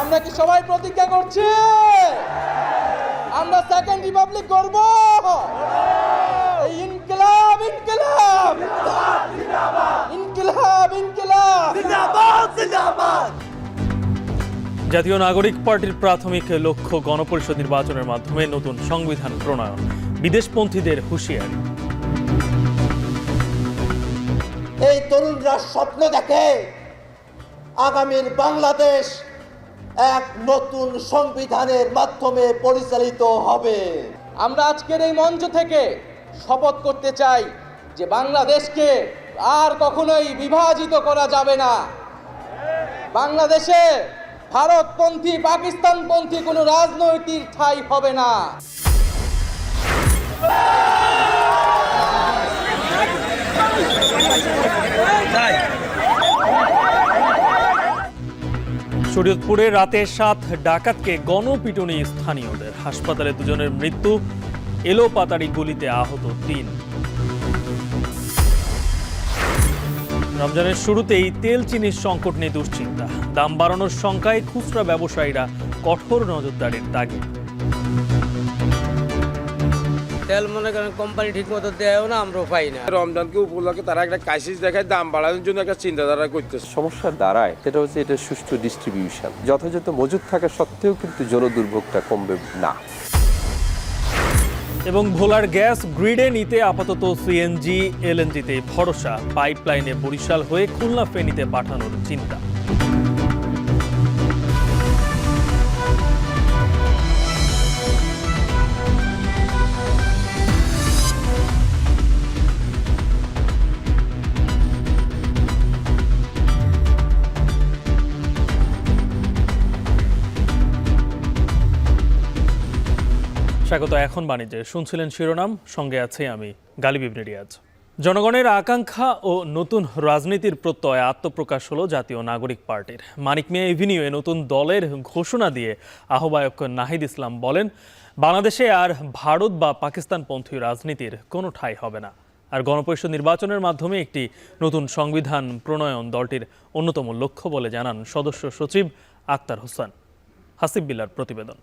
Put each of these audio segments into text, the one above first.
আমরা কি সবাই প্রতিজ্ঞা করছি আমরা সেকেন্ড রিপাবলিক করব? ইনকিলাব ইনকিলাব ইনকিলাব ইনকিলাব জিন্দাবাদ জিন্দাবাদ। জাতীয় নাগরিক পার্টির প্রাথমিক লক্ষ্য গণপরিষদ নির্বাচনের মাধ্যমে নতুন সংবিধান প্রণয়ন, বিদেশপন্থীদের হুঁশিয়ারি। এই তরুণরা স্বপ্ন দেখে আগামীর বাংলাদেশ এক নতুন সংবিধানের মাধ্যমে পরিচালিত হবে। আমরা আজকের এই মঞ্চ থেকে শপথ করতে চাই যে বাংলাদেশকে আর কখনোই বিভাজিত করা যাবে না। বাংলাদেশে ভারতপন্থী পাকিস্তানপন্থী কোনো রাজনৈতিক ঠাঁই হবে না। শরীয়তপুরে রাতে 7 ডাকাতকে গণপিটুনি স্থানীয়দের, হাসপাতালে 2 জনের মৃত্যু, এলোপাতাড়ি গুলিতে আহত 3। রমজানের শুরুতেই তেল চিনির সংকট নিয়ে দুশ্চিন্তা, দাম বাড়ানোর শঙ্কায় খুচরা ব্যবসায়ীরা কঠোর নজরদারির দাগে। তেল মনে করেন কোম্পানি ঠিক মতো দেয়ও না, আমরাও পাই না। রমজানকে উপলক্ষে তারা একটা ক্রাইসিস দেখায়, দাম বাড়ানোর জন্য একটা চিন্তাধারা করতেছে। সমস্যা দাঁড়ায় সেটা হচ্ছে এটা সুষ্ঠু ডিস্ট্রিবিউশন। যথাযথ মজুদ থাকা সত্ত্বেও কিন্তু জনদুর্ভোগটা কমবে না। এবং ভোলার গ্যাস গ্রিডে নিতে আপাতত সিএনজি এলএনজিতে ভরসা, পাইপলাইনে বরিশাল হয়ে খুলনা ফেনীতে পাঠানোর চিন্তা। স্বাগত। এখন বাণিজ্যে শুনছিলেন শিরোনাম, সঙ্গে আছে আমি গালিব ইবনে রিয়াজ। জনগণের আকাঙ্ক্ষা ও নতুন রাজনীতির প্রত্যয়ে আত্মপ্রকাশ হলো জাতীয় নাগরিক পার্টির। মানিক মিয়া এভিনিউয়ে নতুন দলের ঘোষণা দিয়ে আহ্বায়ক নাহিদ ইসলাম বলেন, বাংলাদেশে আর ভারত বা পাকিস্তানপন্থী রাজনীতির কোনো ঠাঁই হবে না। আর গণপরিষদ নির্বাচনের মাধ্যমে একটি নতুন সংবিধান প্রণয়ন দলটির অন্যতম লক্ষ্য বলে জানান সদস্য সচিব আক্তার হোসেন। হাসিব বিল্লার প্রতিবেদন।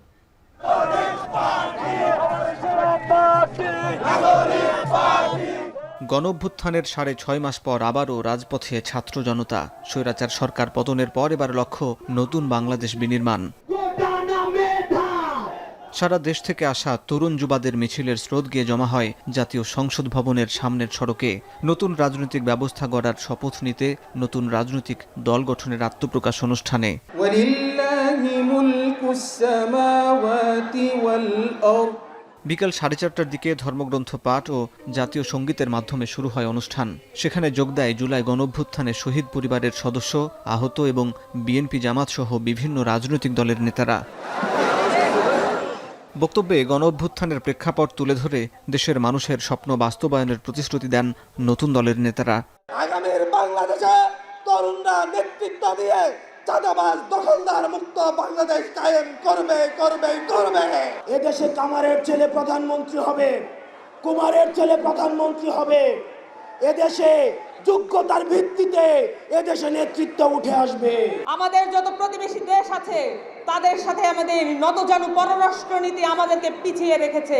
গণঅভ্যুত্থানের 6.5 মাস পর আবারও রাজপথে ছাত্র জনতা। স্বৈরাচার সরকার পতনের পর এবার লক্ষ্য নতুন বাংলাদেশ বিনির্মাণ। সারা দেশ থেকে আসা তরুণ যুবাদের মিছিলের স্রোত গিয়ে জমা হয় জাতীয় সংসদ ভবনের সামনের সড়কে। নতুন রাজনৈতিক ব্যবস্থা গড়ার শপথ নিতে নতুন রাজনৈতিক দল গঠনের আত্মপ্রকাশ অনুষ্ঠানে বিকাল 4:30টার দিকে ধর্মগ্রন্থ পাঠ ও জাতীয় সঙ্গীতের মাধ্যমে শুরু হয় অনুষ্ঠান। সেখানে যোগ দেয় জুলাই গণঅভ্যুত্থানে শহীদ পরিবারের সদস্য, আহত এবং বিএনপি জামাত সহ বিভিন্ন রাজনৈতিক দলের নেতারা। বক্তব্যে গণঅভ্যুত্থানের প্রেক্ষাপট তুলে ধরে দেশের মানুষের স্বপ্ন বাস্তবায়নের প্রতিশ্রুতি দেন নতুন দলের নেতারা। আগামীর বাংলাদেশে তরুণরা নেতৃত্ব দিয়ে চাঁদাবাজ দখলদার মুক্ত বাংলাদেশ কায়েম করবে করবে করবে। এদেশে কামারের ছেলে প্রধানমন্ত্রী হবে, কুমারের ছেলে প্রধানমন্ত্রী হবে। এদেশে যোগ্যতার ভিত্তিতে এদেশে নেতৃত্ব উঠে আসবে। আমাদের যত প্রতিবেশী দেশ আছে তাদের সাথে আমাদের নতজানু পররাষ্ট্রনীতি আমাদেরকে পিছিয়ে রেখেছে।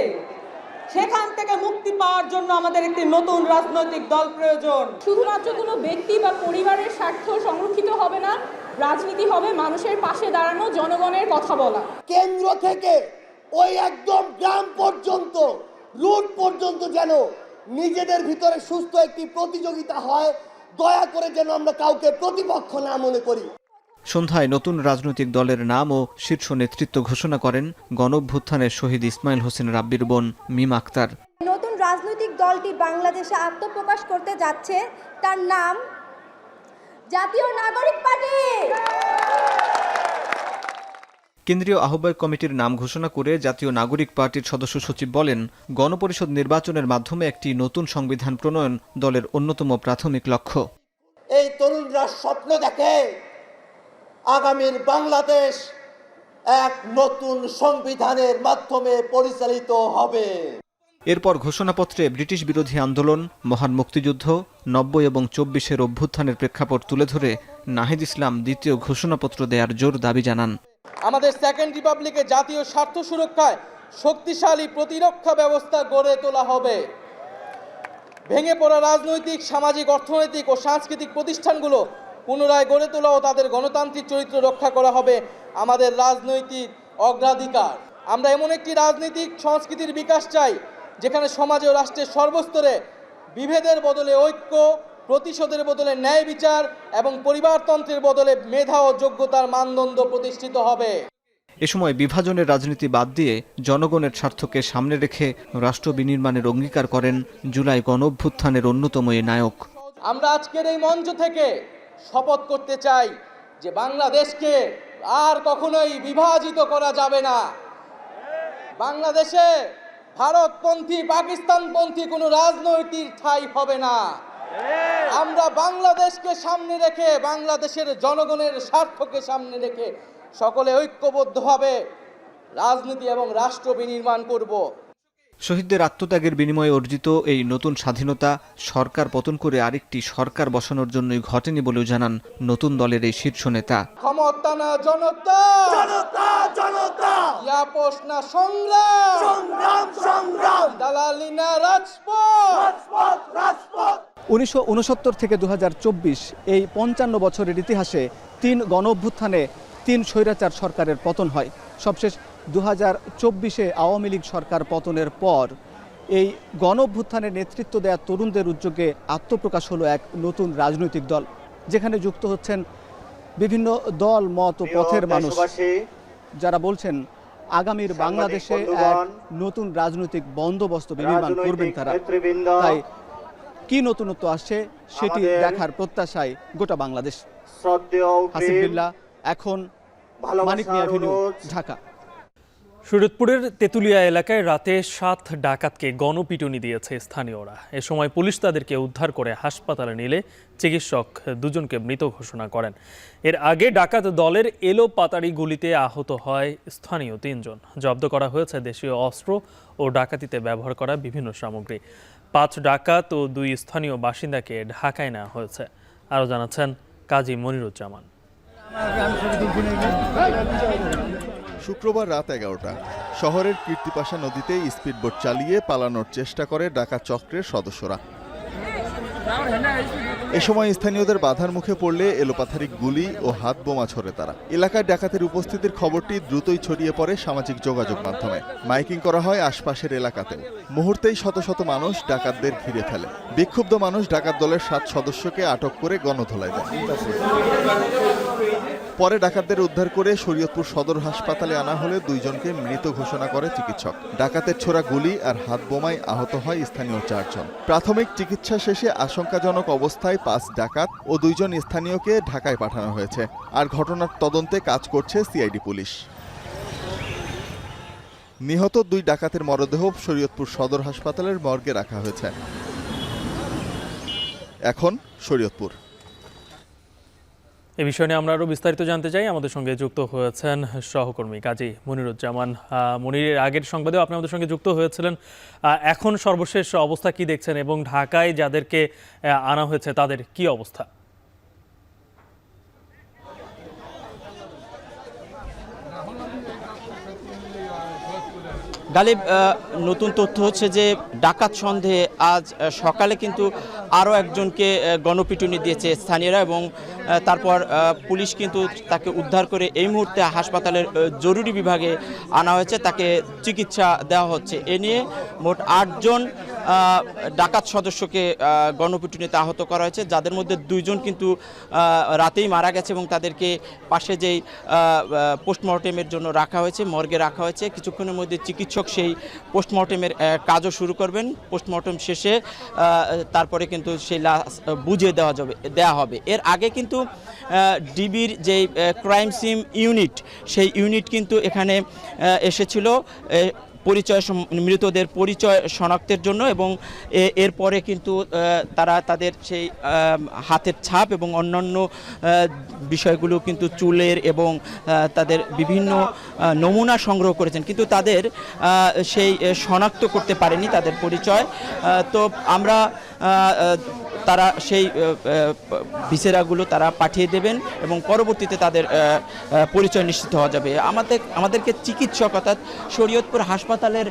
সেখান থেকে মুক্তি পাওয়ার জন্য আমাদের একটি নতুন রাজনৈতিক দল প্রয়োজন। শুধুমাত্র কোনো ব্যক্তি বা পরিবারের স্বার্থ সংরক্ষিত হবে না, রাজনীতি হবে মানুষের পাশে দাঁড়ানো, জনগণের কথা বলা। কেন্দ্র থেকে ওই একদম গ্রাম পর্যন্ত, রুট পর্যন্ত যেন নিজেদের ভিতরে সুস্থ একটি প্রতিযোগিতা হয়। দয়া করে যেন আমরা কাউকে প্রতিপক্ষ না মনে করি। সন্ধ্যায় নতুন রাজনৈতিক দলের নাম ও শীর্ষ নেতৃত্ব ঘোষণা করেন গণঅভ্যুত্থানের শহীদ ইসমাইল হোসেন রাব্বির বোন মিম আক্তার। নতুন রাজনৈতিক দলটি বাংলাদেশে আত্মপ্রকাশ করতে যাচ্ছে, তার নাম জাতীয় নাগরিক পার্টি। কেন্দ্রীয় আহ্বায়ক কমিটির নাম ঘোষণা করে জাতীয় নাগরিক পার্টির সদস্য সচিব বলেন, গণপরিষদ নির্বাচনের মাধ্যমে একটি নতুন সংবিধান প্রণয়ন দলের অন্যতম প্রাথমিক লক্ষ্য। এই তরুণরা স্বপ্ন দেখে আগামীর বাংলাদেশ এক নতুন সংবিধানের মাধ্যমে পরিচালিত হবে। এরপর ঘোষণাপত্রে ব্রিটিশ বিরোধী আন্দোলন, মহান মুক্তিযুদ্ধ, 90 এবং 24-এর অভ্যুত্থানের প্রেক্ষাপট তুলে ধরে নাহিদ ইসলাম দ্বিতীয় ঘোষণাপত্র দেওয়ার জোর দাবি জানান। আমাদের সেকেন্ড রিপাবলিকে জাতীয় স্বার্থ সুরক্ষায় শক্তিশালী প্রতিরক্ষা ব্যবস্থা গড়ে তোলা হবে। ভেঙে পড়া রাজনৈতিক, সামাজিক, অর্থনৈতিক ও সাংস্কৃতিক প্রতিষ্ঠানগুলো পুনরায় গড়ে তোলা ও তাদের গণতান্ত্রিক চরিত্র রক্ষা করা হবে আমাদের রাজনৈতিক অগ্রাধিকার। আমরা এমন একটি রাজনৈতিক সংস্কৃতির বিকাশ চাই যেখানে সমাজে ও রাষ্ট্রের সর্বস্তরে বিভেদের বদলে ঐক্য, প্রতিশোধের বদলে ন্যায় বিচার এবং পরিবারতন্ত্রের বদলে মেধা ও যোগ্যতার মানদণ্ড প্রতিষ্ঠিত হবে। এ সময় বিভাজনের রাজনীতি বাদ দিয়ে জনগণের স্বার্থকে সামনে রেখে রাষ্ট্র বিনির্মাণের অঙ্গীকার করেন জুলাই গণঅভ্যুত্থানের অন্যতম এই নায়ক। আমরা আজকের এই মঞ্চ থেকে শপথ করতে চাই যে বাংলাদেশকে আর কখনোই বিভাজিত করা যাবে না। বাংলাদেশে ভারতপন্থী, পাকিস্তানপন্থী কোনো রাজনৈতিক ঠাঁই হবে না। আমরা বাংলাদেশকে সামনে রেখে, বাংলাদেশের জনগণের স্বার্থকে সামনে রেখে সকলে ঐক্যবদ্ধভাবে রাজনীতি এবং রাষ্ট্র বিনির্মাণ করব। শহীদদের আত্মত্যাগের বিনিময়ে অর্জিত এই নতুন স্বাধীনতা সরকার পতন করে আরেকটি সরকার বসানোর জন্যই ঘটেনি বলেও জানান নতুন দলের এই শীর্ষ নেতা। ক্ষমতা না জনতা, জনতা জনতা, ইয়াপোষ না সংগ্রাম, সংগ্রাম সংগ্রাম, দালালি না রাজপথ, রাজপথ রাজপথ। 1969 থেকে 2024 এই 55 বছরের ইতিহাসে 3 গণঅভ্যুত্থানে 3 স্বৈরাচার সরকারের পতন হয়। সবশেষ 2024-এ আওয়ামী লীগ সরকার পতনের পর এই গণঅভ্যুত্থানের নেতৃত্ব দেয়া তরুণদের উদ্যোগে আত্মপ্রকাশ হলো এক নতুন রাজনৈতিক দল, যেখানে যুক্ত হচ্ছেন বিভিন্ন দল, মত ও পথের মানুষ, যারা বলছেন আগামীর বাংলাদেশে এক নতুন রাজনৈতিক বন্দোবস্ত বিনির্মাণ করবেন তারা। তাই কি নতুনত্ব আসছে সেটি দেখার প্রত্যাশায় গোটা বাংলাদেশ। হাসিব বিল্লাহ, এখন মানিক মিয়া ভিনিউ, ঢাকা। শরীয়তপুরের তেঁতুলিয়া এলাকায় রাতে 7 ডাকাতকে গণপিটুনি দিয়েছে স্থানীয়রা। এ সময় পুলিশ তাদেরকে উদ্ধার করে হাসপাতালে নিলে চিকিৎসক 2জনকে মৃত ঘোষণা করেন। এর আগে ডাকাত দলের এলো পাতাড়ি গুলিতে আহত হয় স্থানীয় 3 জন। জব্দ করা হয়েছে দেশীয় অস্ত্র ও ডাকাতিতে ব্যবহার করা বিভিন্ন সামগ্রী। 5 ডাকাত ও 2 স্থানীয় বাসিন্দাকে ঢাকায় নেওয়া হয়েছে। আরও জানাচ্ছেন কাজী মনিরুজ্জামান। শুক্রবার রাত 11টা শহরের কীর্তিপাশা নদীতে স্পিডবোট চালিয়ে পালানোর চেষ্টা করে ডাকাত চক্রের সদস্যরা। এ সময় স্থানীয়দের বাধার মুখে পড়লে এলোপাথারি গুলি ও হাত বোমা ছোড়ে তারা। এলাকায় ডাকাতের উপস্থিতির খবরটি দ্রুতই ছড়িয়ে পড়ে সামাজিক যোগাযোগ মাধ্যমে। মাইকিং করা হয় আশপাশের এলাকাতেও। মুহূর্তেই শত শত মানুষ ডাকাতদের ঘিরে ফেলে। বিক্ষুব্ধ মানুষ ডাকাত দলের 7 সদস্যকে আটক করে গণধোলায় দেয়। পরে ডাকাতদের উদ্ধার করে শরীয়তপুর সদর হাসপাতালে আনা হলে 2 জনকে মৃত ঘোষণা করে চিকিৎসক। ডাকাতের ছোড়া গুলি আর হাত বোমায় আহত হয় স্থানীয় 4 জন। প্রাথমিক চিকিৎসা শেষে আশঙ্কাজনক অবস্থায় 5 ডাকাত ও 2 জন স্থানীয়কে ঢাকায় পাঠানো হয়েছে। আর ঘটনার তদন্তে কাজ করছে সিআইডি পুলিশ। নিহত 2 ডাকাতের মরদেহ শরীয়তপুর সদর হাসপাতালের মর্গে রাখা হয়েছে। এখন শরীয়তপুর। এই বিষয় নিয়ে আমরা আরও বিস্তারিত জানতে চাই। আমাদের সঙ্গে যুক্ত হয়েছেন সহকর্মী কাজী মনিরুজ্জামান। মনিরের আগের সংবাদেও আপনি আমাদের সঙ্গে যুক্ত হয়েছিলেন। এখন সর্বশেষ অবস্থা কি দেখছেন এবং ঢাকায় যাদেরকে আনা হয়েছে তাদের কি অবস্থা? গালিব, নতুন তথ্য হচ্ছে যে ডাকাত সন্দেহে আজ সকালে কিন্তু আরও একজনকে গণপিটুনি দিয়েছে স্থানীয়রা এবং তারপর পুলিশ কিন্তু তাকে উদ্ধার করে এই মুহূর্তে হাসপাতালের জরুরি বিভাগে আনা হয়েছে, তাকে চিকিৎসা দেওয়া হচ্ছে। এ নিয়ে মোট 8 জন ডাকাত সদস্যকে গণপিটুনিতে আহত করা হয়েছে, যাদের মধ্যে 2 জন কিন্তু রাতেই মারা গেছে এবং তাদেরকে পাশে যেই পোস্টমর্টেমের জন্য রাখা হয়েছে, মর্গে রাখা হয়েছে। কিছুক্ষণের মধ্যে চিকিৎসক সেই পোস্টমর্টেমের কাজও শুরু করবেন। পোস্টমর্টেম শেষে তারপরে কিন্তু সেই লাশ বুঝিয়ে দেওয়া হবে। এর আগে কিন্তু ডিবির যেই ক্রাইম সিন ইউনিট, সেই ইউনিট কিন্তু এখানে এসেছিল মৃতদের পরিচয় শনাক্তের জন্য এবং এরপরে কিন্তু তারা তাদের সেই হাতের ছাপ এবং অন্যান্য বিষয়গুলো কিন্তু চুলের এবং তাদের বিভিন্ন নমুনা সংগ্রহ করেছেন, কিন্তু তাদের সেই শনাক্ত করতে পারেনি তাদের পরিচয়। তো আমরা তারা সেই ভিসেরাগুলো তারা পাঠিয়ে দেবেন এবং পরবর্তীতে তাদের পরিচয় নিশ্চিত হওয়া যাবে। আমাদেরকে চিকিৎসক অর্থাৎ শরীয়তপুর হাসপাতালের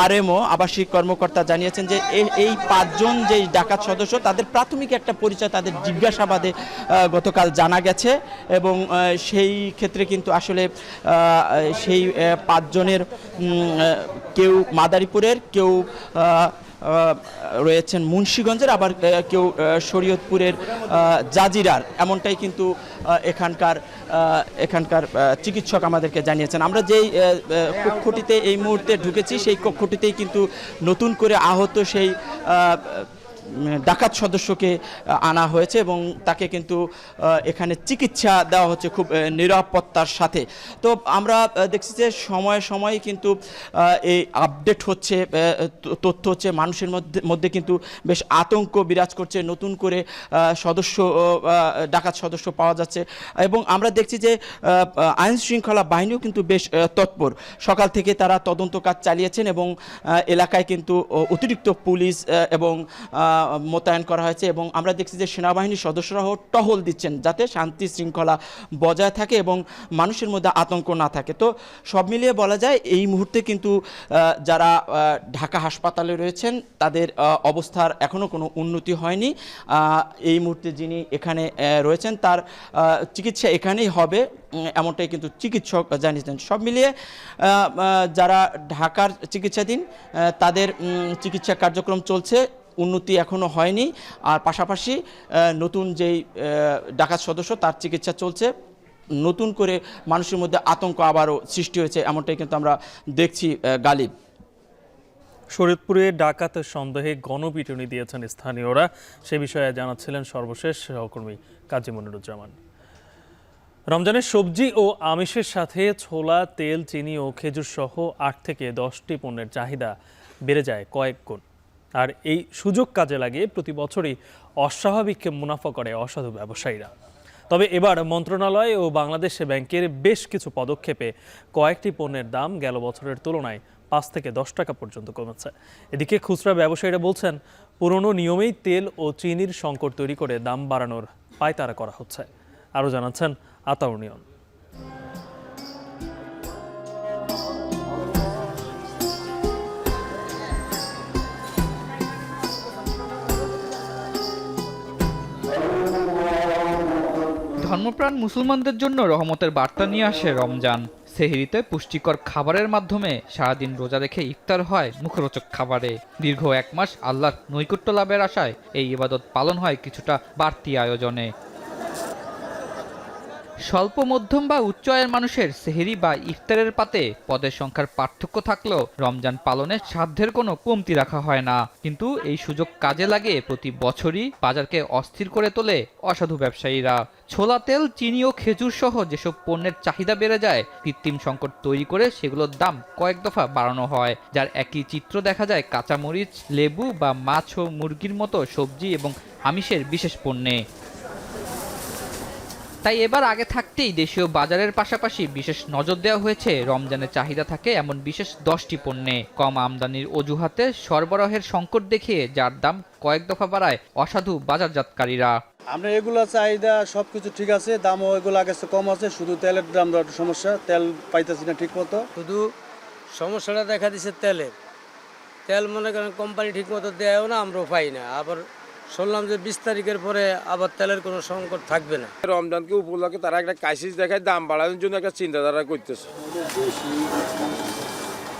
আরএমও আবাসিক কর্মকর্তা জানিয়েছেন যে এই 5 জন যে ডাকাত সদস্য তাদের প্রাথমিক একটা পরিচয় তাদের জিজ্ঞাসাবাদে গতকাল জানা গেছে এবং সেই ক্ষেত্রে কিন্তু আসলে সেই 5 জনের কেউ মাদারীপুরের, কেউ রয়েছেন মুন্সিগঞ্জের, আবার কেউ শরীয়তপুরের জাজিরার, এমনটাই কিন্তু এখানকার চিকিৎসক আমাদেরকে জানিয়েছেন। আমরা যেই কক্ষটিতে এই মুহূর্তে ঢুকেছি সেই কক্ষটিতেই কিন্তু নতুন করে আহত সেই ডাকাত সদস্যকে আনা হয়েছে এবং তাকে কিন্তু এখানে চিকিৎসা দেওয়া হচ্ছে খুব নিরাপত্তার সাথে। তো আমরা দেখছি যে সময়ে সময়ে কিন্তু এই আপডেট হচ্ছে, তথ্য হচ্ছে, মানুষের মধ্যে কিন্তু বেশ আতঙ্ক বিরাজ করছে, নতুন করে ডাকাত সদস্য পাওয়া যাচ্ছে এবং আমরা দেখছি যে আইন শৃঙ্খলা বাহিনীও কিন্তু বেশ তৎপর। সকাল থেকে তারা তদন্ত কাজ চালিয়েছেন এবং এলাকায় কিন্তু অতিরিক্ত পুলিশ এবং মোতায়েন করা হয়েছে এবং আমরা দেখছি যে সেনাবাহিনীর সদস্যরাও টহল দিচ্ছেন যাতে শান্তি শৃঙ্খলা বজায় থাকে এবং মানুষের মধ্যে আতঙ্ক না থাকে। তো সব মিলিয়ে বলা যায় এই মুহূর্তে কিন্তু যারা ঢাকা হাসপাতালে রয়েছেন তাদের অবস্থার এখনও কোনো উন্নতি হয়নি। এই মুহূর্তে যিনি এখানে রয়েছেন তার চিকিৎসা এখানেই হবে, এমনটাই কিন্তু চিকিৎসক জানিয়েছেন। সব মিলিয়ে যারা ঢাকার চিকিৎসাধীন তাদের চিকিৎসা কার্যক্রম চলছে, উন্নতি এখনও হয়নি। আর পাশাপাশি নতুন যেই ডাকাত সদস্য তার চিকিৎসা চলছে, নতুন করে মানুষের মধ্যে আতঙ্ক আবারও সৃষ্টি হয়েছে, এমনটাই কিন্তু আমরা দেখছি। গালিব, শরীয়তপুরে ডাকাতের সন্দেহে গণপিটুনি দিয়েছেন স্থানীয়রা, সে বিষয়ে জানাচ্ছিলেন সর্বশেষ সহকর্মী কাজী মনিরুজ্জামান। রমজানের সবজি ও আমিষের সাথে ছোলা, তেল, চিনি ও খেজুর সহ 8 থেকে 10টি পণ্যের চাহিদা বেড়ে যায় কয়েক গুণ। আর এই সুযোগ কাজে লাগিয়ে প্রতি বছরই অস্বাভাবিক মুনাফা করে অসাধু ব্যবসায়ীরা। তবে এবার মন্ত্রণালয় ও বাংলাদেশ ব্যাংকের বেশ কিছু পদক্ষেপে কয়েকটি পণ্যের দাম গেল বছরের তুলনায় 5 থেকে 10 টাকা পর্যন্ত কমেছে। এদিকে খুচরা ব্যবসায়ীরা বলছেন পুরনো নিয়মেই তেল ও চিনির সংকট তৈরি করে দাম বাড়ানোর পায়তারা করা হচ্ছে। আরও জানাচ্ছেন আতাউর নিয়ন। ধর্মপ্রাণ মুসলমানদের জন্য রহমতের বার্তা নিয়ে আসে রমজান। সেহরিতে পুষ্টিকর খাবারের মাধ্যমে সারাদিন রোজা রেখে ইফতার হয় মুখরোচক খাবারে। দীর্ঘ 1 মাস আল্লাহর নৈকট্য লাভের আশায় এই ইবাদত পালন হয় কিছুটা বাড়তি আয়োজনে। স্বল্প মধ্যম বা উচ্চ আয়ের মানুষের সেহরি বা ইফতারের পাতে পদের সংখ্যার পার্থক্য থাকলেও রমজান পালনে সাধ্যের কোনো কমতি রাখা হয় না। কিন্তু এই সুযোগ কাজে লাগে প্রতি বছরই বাজারকে অস্থির করে তোলে অসাধু ব্যবসায়ীরা। ছোলা, তেল, চিনি ও খেজুর সহ যেসব পণ্যের চাহিদা বেড়ে যায়, কৃত্রিম সংকট তৈরি করে সেগুলোর দাম কয়েক দফা বাড়ানো হয়, যার একই চিত্র দেখা যায় কাঁচামরিচ, লেবু বা মাছ ও মুরগির মতো সবজি এবং আমিষের বিশেষ পণ্যে। তাই এবার আগে থাকতেই দেশীয় বাজারের পাশাপাশি বিশেষ নজর দেওয়া হয়েছে রমজানের চাহিদা থাকে এমন বিশেষ 10টি পণ্যে। কম আমদানির অজুহাতে সরবরাহের সংকট দেখিয়ে যার দাম কয়েক দফা বাড়ায় অসাধু বাজারজাতকারীরা। আমরা এগুলো চাহিদা সবকিছু ঠিক আছে, দামও এগুলো আগে কম আছে, শুধু তেলের দাম একটু সমস্যা, তেল পাইতেছি না ঠিক মতো। শুধু সমস্যাটা দেখা দিচ্ছে তেল মনে করেন কোম্পানি ঠিক মতো দেয়ও না, আমরাও পাই না। আবার শুনলাম যে 20 তারিখের পরে আবার তেলের কোনো সংকট থাকবে না। রমজানকে উপলক্ষে তারা একটা ক্রাইসিস দেখায় দাম বাড়ানোর জন্য একটা চিন্তাধারা করতেছে।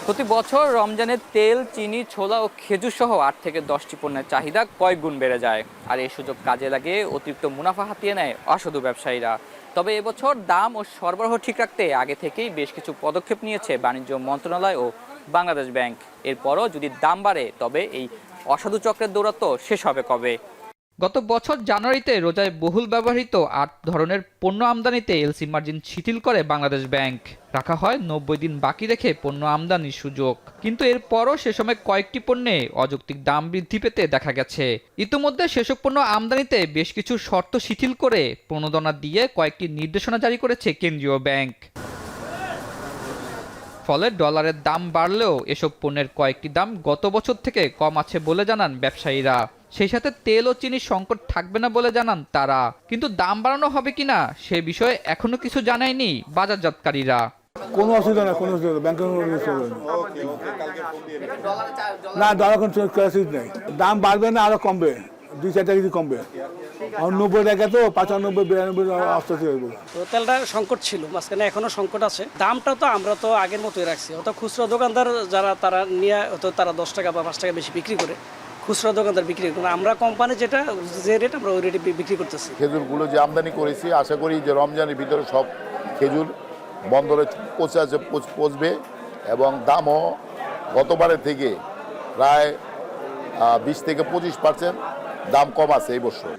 প্রতি বছর রমজানের তেল, চিনি, ছোলা ও খেজুর সহ 8 থেকে 10টি পণ্যের চাহিদা কয়েক গুণ বেড়ে যায়। আর এই সুযোগ কাজে লাগিয়ে অতিরিক্ত মুনাফা হাতিয়ে নেয় অসাধু ব্যবসায়ীরা। তবে এবছর দাম ও সরবরাহ ঠিক রাখতে আগে থেকেই বেশ কিছু পদক্ষেপ নিয়েছে বাণিজ্য মন্ত্রণালয় ও বাংলাদেশ ব্যাংক। এরপরও যদি দাম বাড়ে তবে এই অসাধু চক্রের দৌরাত্ম্য শেষ হবে কবে? গত বছর জানুয়ারিতে রোজায় বহুল ব্যবহৃত 8 ধরনের পণ্য আমদানিতে এলসি মার্জিন শিথিল করে বাংলাদেশ ব্যাংক। রাখা হয় 90 দিন বাকি রেখে পণ্য আমদানির সুযোগ। কিন্তু এরপরও সে সময় কয়েকটি পণ্যে অযৌক্তিক দাম বৃদ্ধি পেতে দেখা গেছে। ইতিমধ্যে সেসব পণ্য আমদানিতে বেশ কিছু শর্ত শিথিল করে প্রণোদনা দিয়ে কয়েকটি নির্দেশনা জারি করেছে কেন্দ্রীয় ব্যাংক। ফলে ডলারের দাম বাড়লেও এসব পণ্যের কয়েকটি দাম গত বছর থেকে কম আছে বলে জানান ব্যবসায়ীরা। সেই সাথে তেল ও চিনির সংকট থাকবে না বলে জানান তারা। কিন্তু দাম বাড়ানো হবে কিনা সে বিষয়ে এখনো কিছু জানায়নি বাজারজাতকারীরা। কোনো অসুবিধা না, কোনো অসুবিধা ব্যাংকের না, ডলার কোনো ক্রাইসিস নেই। দাম বাড়বে না, আরো কমবে, 2-4 টাকা কেজি কমবে। আর 90 টাকা তো 95-92 অস্তিত্ব হইব। তো তেলটা সংকট ছিল মাঝখানে, এখনো সংকট আছে। দামটা তো আমরা তো আগের মতোই রাখছি। অত খুচরা দোকানদার যারা তারা নিয়ে হয়তো তারা 10 টাকা বা 5 টাকা বেশি বিক্রি করে, খুচরা দোকানদার বিক্রি করে। আমরা কোম্পানি যেটা যে রেট আমরা ওই রেটে বিক্রি করতেছি। খেজুরগুলো যে আমদানি করেছি, আশা করি যে রমজানের ভিতরে সব খেজুর বন্দরে পৌঁছবে এবং দামও গতবারের থেকে প্রায় 20-25% দাম কম আছে এই বছর।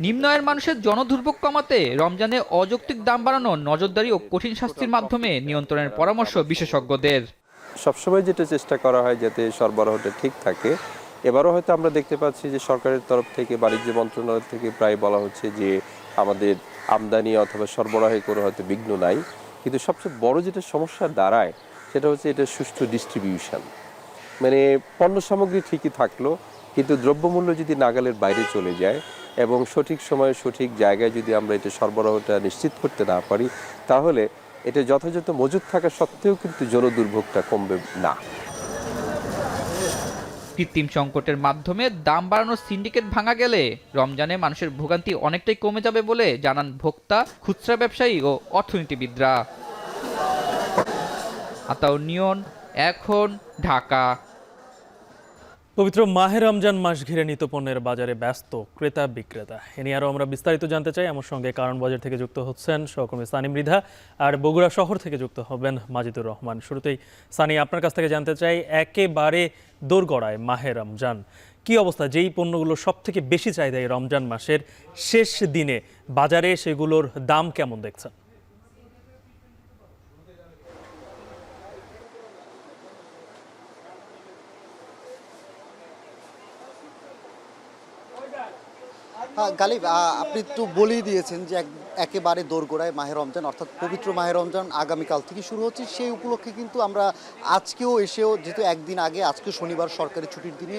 নিম্ন আয়ের মানুষের জনদুর্ভোগ কমাতে রমজানে অযৌক্তিক দাম বাড়ানো, নজরদারি ও কঠিন শাস্তির মাধ্যমে নিয়ন্ত্রণের পরামর্শ বিশেষজ্ঞদের। সবসময় যেটা চেষ্টা করা হয় যাতে সরবরাহটা ঠিক থাকে, এবারও হয়তো আমরা দেখতে পাচ্ছি যে সরকারের তরফ থেকে, বাণিজ্য মন্ত্রণালয় থেকে প্রায় বলা হচ্ছে যে আমাদের আমদানি অথবা সরবরাহে কোনো হয়তো বিঘ্ন নাই। কিন্তু সবচেয়ে বড় যেটা সমস্যা দাঁড়ায় সেটা হচ্ছে এটা সুষ্ঠু ডিস্ট্রিবিউশন। মানে পণ্য সামগ্রী ঠিকই থাকলো, কিন্তু দ্রব্যমূল্য যদি নাগালের বাইরে চলে যায় এবং সঠিক সময়ে সঠিক জায়গায় যদি আমরা এটা সরবরাহটা নিশ্চিত করতে না পারি, তাহলে এটা যথাযথ মজুত থাকা সত্ত্বেও কিন্তু জনদুর্ভোগটা কমবে না। কৃত্রিম সংকটের মাধ্যমে দাম বাড়ানোর সিন্ডিকেট ভাঙা গেলে রমজানে মানুষের ভোগান্তি অনেকটাই কমে যাবে বলে জানান ভোক্তা, খুচরা ব্যবসায়ী ও অর্থনীতিবিদরা। আতাউর নিয়ন, এখন, ঢাকা। পবিত্র মাহে রমজান মাস ঘিরে নিত্যপণ্যের বাজারে ব্যস্ত ক্রেতা বিক্রেতা। এ নিয়ে আরও আমরা বিস্তারিত জানতে চাই। আমার সঙ্গে কারণ বাজার থেকে যুক্ত হচ্ছেন সহকর্মী সানি মৃধা, আর বগুড়া শহর থেকে যুক্ত হবেন মাজিদুর রহমান। শুরুতেই সানি, আপনার কাছ থেকে জানতে চাই, একেবারে দোরগড়ায় মাহে রমজান, কি অবস্থা? যেই পণ্যগুলো সব থেকে বেশি চাহিদা এই রমজান মাসের শেষ দিনে বাজারে, সেগুলোর দাম কেমন দেখছেন? গালিব, আপনি তো বলেই দিয়েছেন যে একেবারে দোরগোড়ায় মাহে রমজান, অর্থাৎ পবিত্র মাহে রমজান আগামীকাল থেকে শুরু হচ্ছে। সেই উপলক্ষে কিন্তু আমরা আজকেও এসেও, যেহেতু একদিন আগে, আজকে শনিবার সরকারি ছুটির দিনে,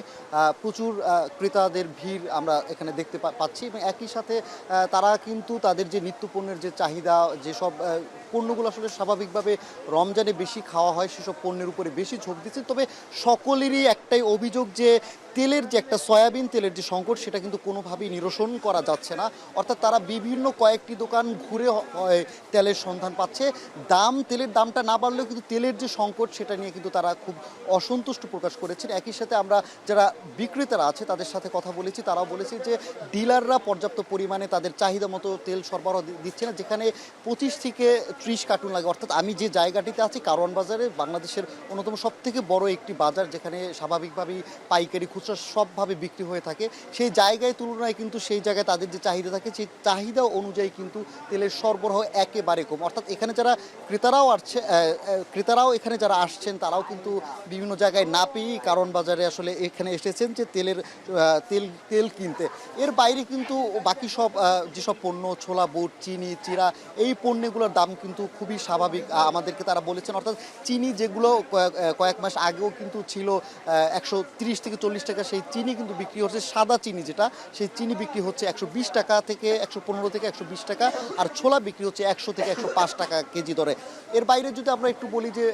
প্রচুর ক্রেতাদের ভিড় আমরা এখানে দেখতে পাচ্ছি। এবং একই সাথে তারা কিন্তু তাদের যে নিত্যপণ্যের যে চাহিদা, যেসব পণ্যগুলো আসলে স্বাভাবিকভাবে রমজানে বেশি খাওয়া হয়, সেসব পণ্যের উপরে বেশি ঝোঁক দিচ্ছে। তবে সকলেরই একটাই অভিযোগ যে তেলের যে একটা সয়াবিন তেলের যে সংকট, সেটা কিন্তু কোনোভাবেই নিরসন করা যাচ্ছে না। অর্থাৎ তারা বিভিন্ন কয়েকটি দোকান ঘুরে তেলের সন্ধান পাচ্ছে। তেলের দামটা না বাড়লেও কিন্তু তেলের যে সংকট, সেটা নিয়ে কিন্তু তারা খুব অসন্তুষ্ট প্রকাশ করেছেন। একই সাথে আমরা যারা বিক্রেতারা আছে তাদের সাথে কথা বলেছি, তারাও বলেছে যে ডিলাররা পর্যাপ্ত পরিমাণে তাদের চাহিদা মতো তেল সরবরাহ দিচ্ছে না। যেখানে 25 থেকে 30 কার্টুন লাগে, অর্থাৎ আমি যে জায়গাটিতে আছি কারওয়ান বাজারে, বাংলাদেশের অন্যতম সবথেকে বড় একটি বাজার, যেখানে স্বাভাবিকভাবেই পাইকারি খুচরা সবভাবে বিক্রি হয়ে থাকে, সেই জায়গায় তুলনায় কিন্তু সেই জায়গায় তাদের যে চাহিদা থাকে, সেই চাহিদা অনুযায়ী কিন্তু তেলের সরবরাহ একেবারে কম। অর্থাৎ এখানে যারা ক্রেতারাও এখানে যারা আসছেন, তারাও কিন্তু বিভিন্ন জায়গায় না পেয়েই কারওয়ান বাজারে আসলে এখানে এসেছেন যে তেল কিনতে। এর বাইরে কিন্তু বাকি সব যেসব পণ্য, ছোলা, বুট, চিনি, চিরা, এই পণ্যগুলোর দাম কিন্তু খুবই স্বাভাবিক আমাদেরকে তারা বলেছেন। অর্থাৎ চিনি যেগুলো কয়েক মাস আগেও কিন্তু ছিল 130 থেকে 40 টাকা, সেই চিনি কিন্তু বিক্রি হচ্ছে, সাদা চিনি যেটা, সেই চিনি বিক্রি হচ্ছে 120 টাকা থেকে 115 থেকে 120 টাকা, আর ছোলা বিক্রি হচ্ছে 100 থেকে 105 টাকা কেজি দরে। এর বাইরে যদি আমরা একটু বলি যে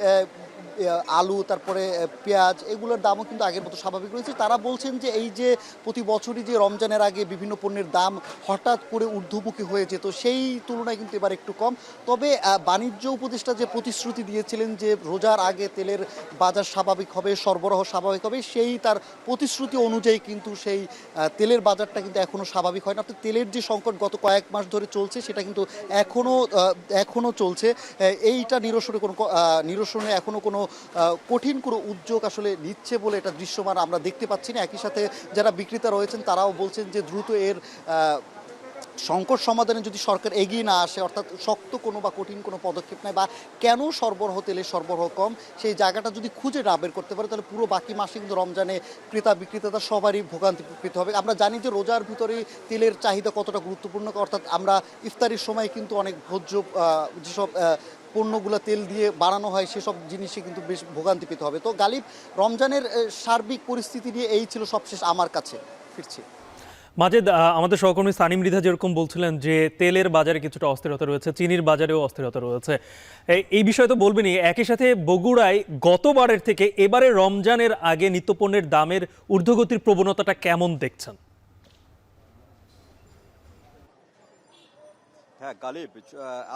আলু, তারপরে পেঁয়াজ, এগুলোর দামও কিন্তু আগের মতো স্বাভাবিক রয়েছে। তারা বলছেন যে এই যে প্রতি বছরই যে রমজানের আগে বিভিন্ন পণ্যের দাম হঠাৎ করে ঊর্ধ্বমুখী হয়ে যেত, সেই তুলনায় কিন্তু এবার একটু কম। তবে বাণিজ্য উপদেষ্টা যে প্রতিশ্রুতি দিয়েছিলেন যে রোজার আগে তেলের বাজার স্বাভাবিক হবে, সরবরাহ স্বাভাবিক হবে, সেই তার প্রতিশ্রুতি অনুযায়ী কিন্তু সেই তেলের বাজারটা কিন্তু এখনও স্বাভাবিক হয় না। অর্থাৎ তেলের যে সংকট গত কয়েক মাস ধরে চলছে, সেটা কিন্তু এখনও চলছে। এইটা নিরসনে এখনও কোনো কঠিন কোনো উদ্যোগ আসলে নিচ্ছে বলে এটা দৃশ্যমান আমরা দেখতে পাচ্ছি না। একই সাথে যারা বিক্রেতা রয়েছেন তারাও বলছেন যে দ্রুত এর সংকট সমাধানে যদি সরকার এগিয়ে না আসে, অর্থাৎ শক্ত কোনো বা কঠিন কোনো পদক্ষেপ নেয়, বা কেন তেলের সরবরাহ কম, সেই জায়গাটা যদি খুঁজে না বের করতে পারে, তাহলে পুরো বাকি মাসে কিন্তু রমজানে ক্রেতা বিক্রেতা সবারই ভোগান্তি পেতে হবে। আমরা জানি যে রোজার ভিতরে তেলের চাহিদা কতটা গুরুত্বপূর্ণ। অর্থাৎ আমরা ইফতারির সময় কিন্তু অনেক ভোজ্য যেসব পণ্যগুলো তেল দিয়ে বাড়ানো হয় সেসব জিনিসে কিন্তু বেশ ভোগান্তি পেতে হবে। তো গালিব, রমজানের সার্বিক পরিস্থিতি নিয়ে এই ছিল সবশেষ আমার কাছে। ফিরছি মাজেদ, আমাদের সহকর্মী সানিম মৃধা যেরকম বলছিলেন যে তেলের বাজারে কিছুটা অস্থিরতা রয়েছে, চিনির বাজারেও অস্থিরতা রয়েছে, এই বিষয়ে তো বলবেনই। একই সাথে বগুড়ায় গতবারের থেকে এবারে রমজানের আগে নিত্যপণ্যের দামের ঊর্ধ্বগতির প্রবণতাটা কেমন দেখছেন? হ্যাঁ গালিব,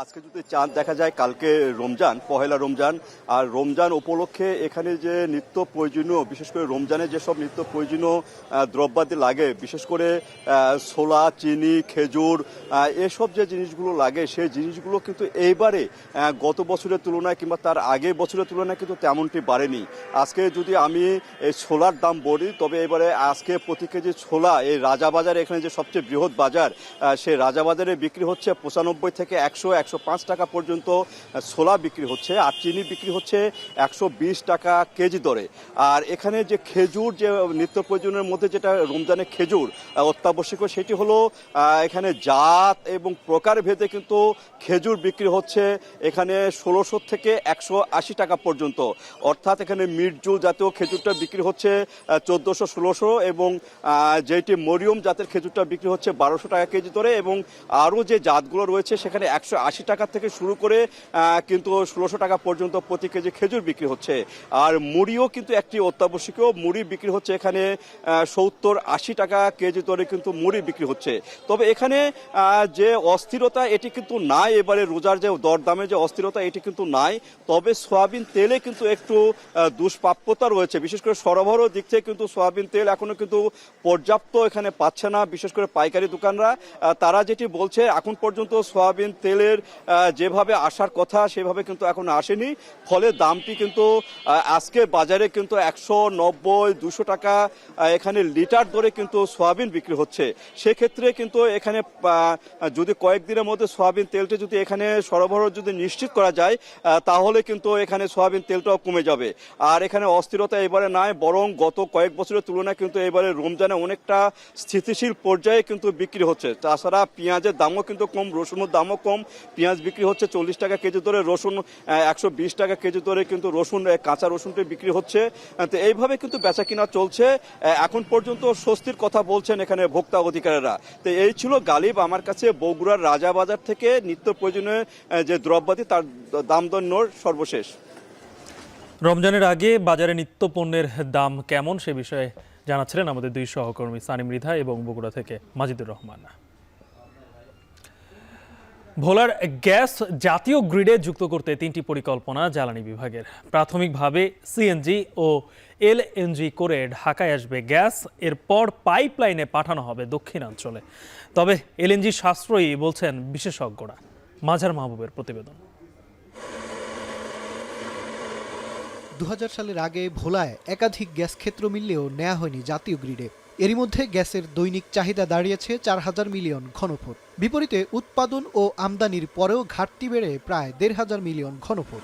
আজকে যদি চাঁদ দেখা যায়, কালকে রমজান, পহেলা রমজান, আর রমজান উপলক্ষে এখানে যে নিত্য প্রয়োজনীয়, বিশেষ করে রমজানে যেসব নিত্য প্রয়োজনীয় দ্রব্যাদি লাগে, বিশেষ করে ছোলা, চিনি, খেজুর, এসব যে জিনিসগুলো লাগে সেই জিনিসগুলো কিন্তু এইবারে গত বছরের তুলনায় কিংবা তার আগের বছরের তুলনায় কিন্তু তেমনটি বাড়েনি। আজকে যদি আমি এই ছোলার দাম বলি, তবে এবারে আজকে প্রতি কেজি ছোলা এই রাজাবাজারে, এখানে যে সবচেয়ে বৃহৎ বাজার, সেই রাজাবাজারে বিক্রি হচ্ছে 95 থেকে 100-105 টাকা পর্যন্ত ছোলা বিক্রি হচ্ছে, আর চিনি বিক্রি হচ্ছে 120 টাকা কেজি দরে। আর এখানে যে খেজুর, যে নিত্য প্রয়োজনের মধ্যে যেটা রমজানে খেজুর অত্যাবশ্যকীয়, সেটি হলো এখানে জাত এবং প্রকার ভেদে কিন্তু খেজুর বিক্রি হচ্ছে এখানে 1600 থেকে 180 টাকা পর্যন্ত। অর্থাৎ এখানে মির্জুল জাতীয় খেজুরটা বিক্রি হচ্ছে 1400-1600, এবং যেটি মরিয়ম জাতের খেজুরটা বিক্রি হচ্ছে 1200 টাকা কেজি দরে, এবং আরও যে জাতগুলো রয়েছে সেখানে 180 টাকা থেকে শুরু করে কিন্তু 1600 টাকা পর্যন্ত প্রতি কেজি খেজুর বিক্রি হচ্ছে। আর মুড়িও কিন্তু একটি অত্যাবশ্যকীয়, মুড়ি বিক্রি হচ্ছে এখানে 70-80 টাকা কেজি দরে কিন্তু মুড়ি বিক্রি হচ্ছে। তবে এখানে যে অস্থিরতা এটি কিন্তু নাই, এবারে রোজার যে দরদামে যে অস্থিরতা এটি কিন্তু নাই। তবে সয়াবিন তেলে কিন্তু একটু দুষ্প্রাপ্যতা রয়েছে, বিশেষ করে সরবরাহ দিক থেকে কিন্তু সয়াবিন তেল এখনো কিন্তু পর্যাপ্ত এখানে পাচ্ছে না, বিশেষ করে পাইকারি দোকানরা। তারা যেটি বলছে, এখন পর্যন্ত সয়াবিন তেলের যেভাবে আসার কথা সেভাবে কিন্তু এখন আসেনি, ফলে দামটি কিন্তু আজকে বাজারে কিন্তু 190-200 টাকা এখানে লিটার ধরে কিন্তু সয়াবিন বিক্রি হচ্ছে। সেক্ষেত্রে কিন্তু এখানে যদি কয়েকদিনের মধ্যে সয়াবিন তেলটি যদি এখানে সরবরাহ যদি নিশ্চিত করা যায়, তাহলে কিন্তু এখানে সয়াবিন তেলটাও কমে যাবে। আর এখানে অস্থিরতা এবারে নাই, বরং গত কয়েক বছরের তুলনায় কিন্তু এবারে রমজানে অনেকটা স্থিতিশীল পর্যায়ে কিন্তু বিক্রি হচ্ছে। তাছাড়া পেঁয়াজের দামও কিন্তু কম, রসুনের দামও কম। পেঁয়াজ বিক্রি হচ্ছে 40 টাকা কেজি দরে, রসুন 120 টাকা কেজি দরে কিন্তু রসুন, কাঁচা রসুনটি বিক্রি হচ্ছে। তো এইভাবে কিন্তু বেচা কিনা চলছে। এখন পর্যন্ত স্বস্তির কথা বলছেন এখানে ভোক্তা অধিকারীরা। তো এই ছিল গালিব আমার কাছে বগুড়ার রাজাবাজার থেকে নিত্য প্রয়োজনীয় যে দ্রব্যাদি তার দাম দর সর্বশেষ। রমজানের আগে বাজারে নিত্য পণ্যের দাম কেমন সে বিষয়ে জানাচ্ছিলেন আমাদের দুই সহকর্মী সানিম মৃধা এবং বগুড়া থেকে মাজিদুর রহমান। ভোলার গ্যাস জাতীয় গ্রিডে যুক্ত করতে 3টি পরিকল্পনা জ্বালানি বিভাগের। প্রাথমিকভাবে সিএনজি ও এলএনজি করে ঢাকায় আসবে গ্যাস, এরপর পাইপলাইনে পাঠানো হবে দক্ষিণাঞ্চলে। তবে এলএনজি সাশ্রয়ী বলছেন বিশেষজ্ঞরা। মাঝার মাহবুবের প্রতিবেদন। 2000 সালের আগে ভোলায় একাধিক গ্যাস ক্ষেত্র মিললেও নেওয়া হয়নি জাতীয় গ্রিডে। এরই মধ্যে গ্যাসের দৈনিক চাহিদা দাঁড়িয়েছে 4000 মিলিয়ন ঘনফুট। বিপরীতে উৎপাদন ও আমদানির পরেও ঘাটতি বেড়ে প্রায় 1500 মিলিয়ন ঘনফুট।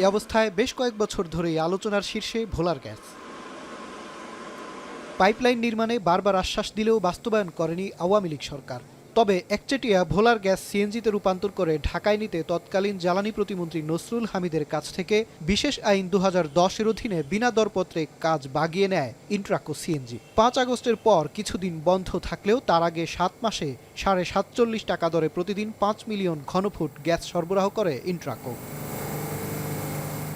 এ অবস্থায় বেশ কয়েক বছর ধরেই আলোচনার শীর্ষে ভোলার গ্যাস। পাইপলাইন নির্মাণে বারবার আশ্বাস দিলেও বাস্তবায়ন করেনি আওয়ামী লীগ সরকার। তবে একচেটিয়া ভোলার গ্যাস সিএনজিতে রূপান্তর করে ঢাকায় নিতে তৎকালীন জ্বালানি প্রতিমন্ত্রী নসরুল হামিদের কাছ থেকে বিশেষ আইন 2010-এর অধীনে বিনা দরপত্রে কাজ বাগিয়ে নেয় ইন্ট্রাকো সিএনজি। 5 আগস্টের পর কিছুদিন বন্ধ থাকলেও তার আগে 7 মাসে 47.5 টাকা দরে প্রতিদিন 5 মিলিয়ন ঘনফুট গ্যাস সরবরাহ করে ইন্ট্রাকো।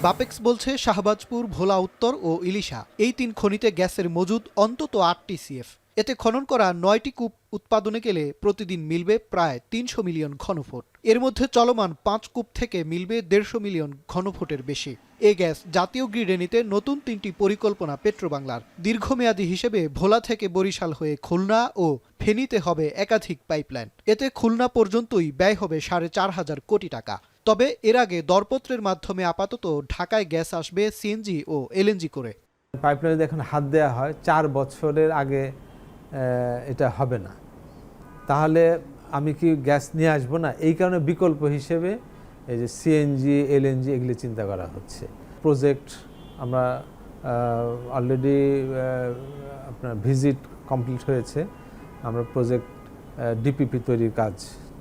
বাপেক্স বলছে শাহবাজপুর, ভোলা উত্তর ও ইলিশা এই 3 খনিতে গ্যাসের মজুদ অন্তত 8 TCF। এতে খনন করা 9টি কূপ উৎপাদনে গেলে প্রতিদিন মিলবে প্রায় 300 মিলিয়ন ঘনফুট। এর মধ্যে চলমান 5 কূপ থেকে মিলবে 150 মিলিয়ন ঘনফুটের বেশি। এই গ্যাস জাতীয় গ্রিডে নিতে নতুন 3টি পরিকল্পনা পেট্রোবাংলার। দীর্ঘমেয়াদী হিসেবে ভোলা থেকে বরিশাল হয়ে খুলনা ও ফেনীতে হবে একাধিক পাইপলাইন। এতে খুলনা পর্যন্তই ব্যয় হবে 4500 কোটি টাকা। তবে এর আগে দরপত্রের মাধ্যমে আপাতত ঢাকায় গ্যাস আসবে সিএনজি ও এলএনজি করে। পাইপলাইনে এখন হাত দেওয়া হয় 4 বছরের আগে এটা হবে না, তাহলে আমি কি গ্যাস নিয়ে আসবো না? এই কারণে বিকল্প হিসেবে এই যে সিএনজি, এলএনজি এগুলি চিন্তা করা হচ্ছে। প্রজেক্ট আমরা অলরেডি আপনার ভিজিট কমপ্লিট হয়েছে, আমরা প্রজেক্ট ডিপিপি তৈরির কাজ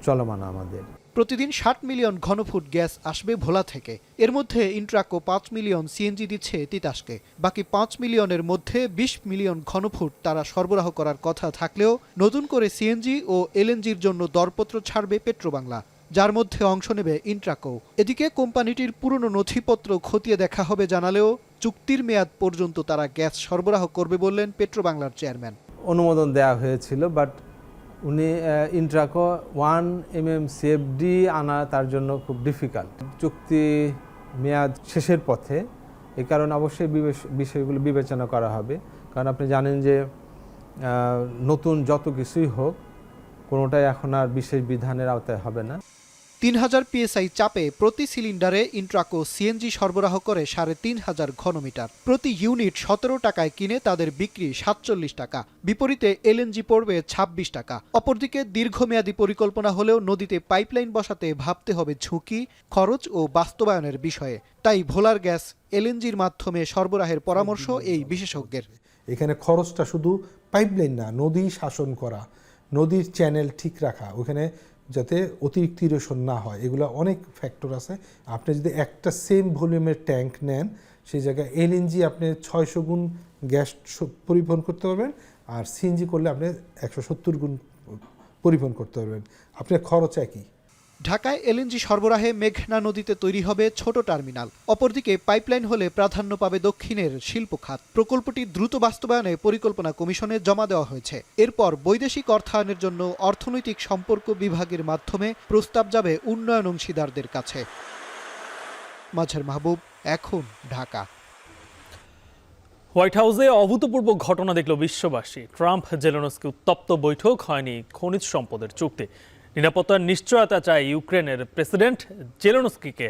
চলমান আমাদের। প্রতিদিন 60 মিলিয়ন ঘনফুট গ্যাস আসবে ভোলা থেকে। এর মধ্যে ইন্ট্রাকো 5 মিলিয়ন সিএনজি দিচ্ছে তিতাসকে। বাকি 5 মিলিয়নের মধ্যে 20 মিলিয়ন ঘনফুট তারা সরবরাহ করার কথা থাকলেও নতুন করে সিএনজি ও এলএনজির জন্য দরপত্র ছাড়বে পেট্রোবাংলা, যার মধ্যে অংশ নেবে ইন্ট্রাকো। এদিকে কোম্পানিটির পুরনো নথিপত্র খতিয়ে দেখা হবে জানালেও চুক্তির মেয়াদ পর্যন্ত তারা গ্যাস সরবরাহ করবে বললেন পেট্রোবাংলার চেয়ারম্যান। অনুমোদন দেওয়া হয়েছিল, বাট উনি ইন্ট্রাকো 1 MMCFD আনা তার জন্য খুব ডিফিকাল্ট। চুক্তি মেয়াদ শেষের পথে, এই কারণে অবশ্যই বিষয়গুলো বিবেচনা করা হবে। কারণ আপনি জানেন যে নতুন যত কিছুই হোক, কোনোটাই এখন আর বিশেষ বিধানের আওতায় হবে না। 3000 PSI চাপে প্রতি সিলিন্ডারে ইন্ট্রাকো সিএনজি সরবরাহ করে 3500 ঘনমিটার। প্রতি ইউনিট 17 টাকায় কিনে তাদের বিক্রি 47 টাকা। বিপরীতে এলএনজি পড়বে 26 টাকা। অপরদিকে দীর্ঘমেয়াদী পরিকল্পনা হলেও নদীতে পাইপলাইন বসাতে ভাবতে হবে ঝুঁকি, খরচ ও বাস্তবায়নের বিষয়ে। তাই ভোলার গ্যাস এলএনজির মাধ্যমে সরবরাহের পরামর্শ এই বিশেষজ্ঞের। এখানে খরচটা শুধু পাইপলাইন না, নদী শাসন করা, নদীর চ্যানেল ঠিক রাখা, ওখানে যাতে অতিরিক্ত ইরোশন না হয়, এগুলো অনেক ফ্যাক্টর আছে। আপনি যদি একটা সেম ভলিউমের ট্যাঙ্ক নেন, সেই জায়গায় এলএনজি আপনি 600 গুণ গ্যাস পরিবহন করতে পারবেন, আর সিএনজি করলে আপনি 170 গুণ পরিবহন করতে পারবেন। আপনার খরচ একই। ঢাকায় এলএনজি সরবরাহে মেঘনা নদীতে তৈরি হবে ছোট টার্মিনাল। অপরদিকে পাইপলাইন হলে প্রাধান্য পাবে দক্ষিণের শিল্প খাত। প্রকল্পটি দ্রুত বাস্তবায়নে পরিকল্পনা কমিশনে জমা দেওয়া হয়েছে। এরপর বৈদেশিক অর্থায়নের জন্য অর্থনৈতিক সম্পর্ক বিভাগের মাধ্যমে প্রস্তাব যাবে উন্নয়ন অংশীদারদের কাছে। মাঝের মাহবুব, এখন ঢাকা। হোয়াইট হাউসে অভূতপূর্ব ঘটনা দেখল বিশ্ববাসী। ট্রাম্প জেলেনস্কি উত্তপ্ত বৈঠক, হয়নি খনিজ সম্পদের চুক্তি। নিরাপত্তার নিশ্চয়তা চায় ইউক্রেনের প্রেসিডেন্ট। জেলেনস্কিকে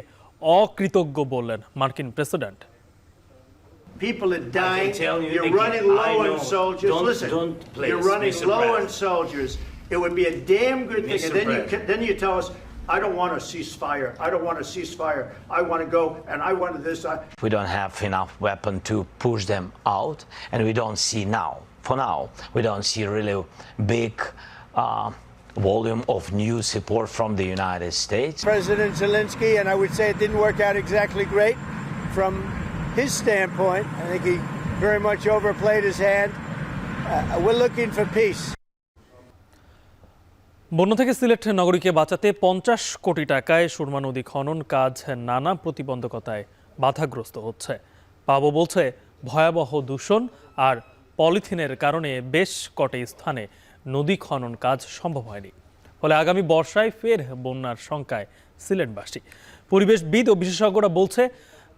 অকৃতজ্ঞ বললেন মার্কিন president. People are dying. You're running low on soldiers. Listen, you're running low on soldiers. It would be a damn good thing. And then you tell us, I don't want a ceasefire. I don't want a ceasefire. I want to go and I want this. We don't have enough weapon to push them out, and we don't see now. For now, we don't see really big volume of new support from the United States. President Zelensky, and I would say it didn't work out exactly great from his standpoint. I think he very much overplayed his hand. We're looking for peace. বন্যা থেকে সিলেট নগরীকে বাঁচাতে 50 কোটি টাকায় সুরমা নদী খনন কাজ নানা প্রতিবন্ধকতায় বাধাগ্রস্ত হচ্ছে। পাবো বলছে ভয়াবহ দূষণ আর পলিথিনের কারণে বেশ কটি স্থানে নদী খনন কাজ সম্ভব হয়নি। ফলে আগামী বর্ষায় ফের বন্যার শঙ্কায় সিলেটবাসী। পরিবেশবিদ ও বিশেষজ্ঞরা বলছে,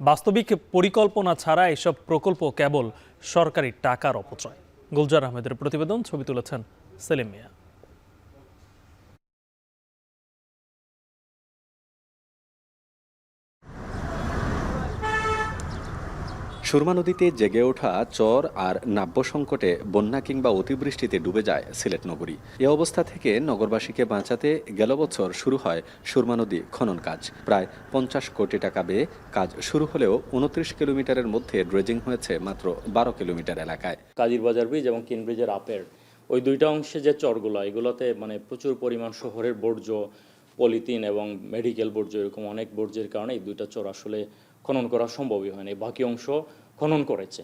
বাস্তবিক পরিকল্পনা ছাড়া এসব প্রকল্প কেবল সরকারি টাকার অপচয়। গুলজার আহমেদের প্রতিবেদন, ছবি তুলেছেন সেলিম মিয়া। সুরমা নদীতে জেগে ওঠা চর আর নাব্য সংকটে বন্যা কিংবা অতিবৃষ্টিতে ডুবে যায় সিলেট নগরী। এ অবস্থা থেকে নগরবাসীকে বাঁচাতে গেল বছর শুরু হয় সুরমা নদী খনন কাজ। প্রায় 50 কোটি টাকা ব্যয়ে কাজ শুরু হলেও 29 কিলোমিটারের মধ্যে ড্রেজিং হয়েছে মাত্র 12 কিলোমিটার এলাকায়। কাজীর বাজার ব্রিজ এবং কিন ব্রিজের আপের ওই দুইটা অংশে যে চরগুলো, এগুলোতে প্রচুর পরিমাণ শহরের বর্জ্য, পলিথিন এবং মেডিকেল বর্জ্য, এরকম অনেক বর্জ্যের কারণে এই দুইটা চর আসলে খনন করা সম্ভবই হয়নি। বাকি অংশ খনন করেছে।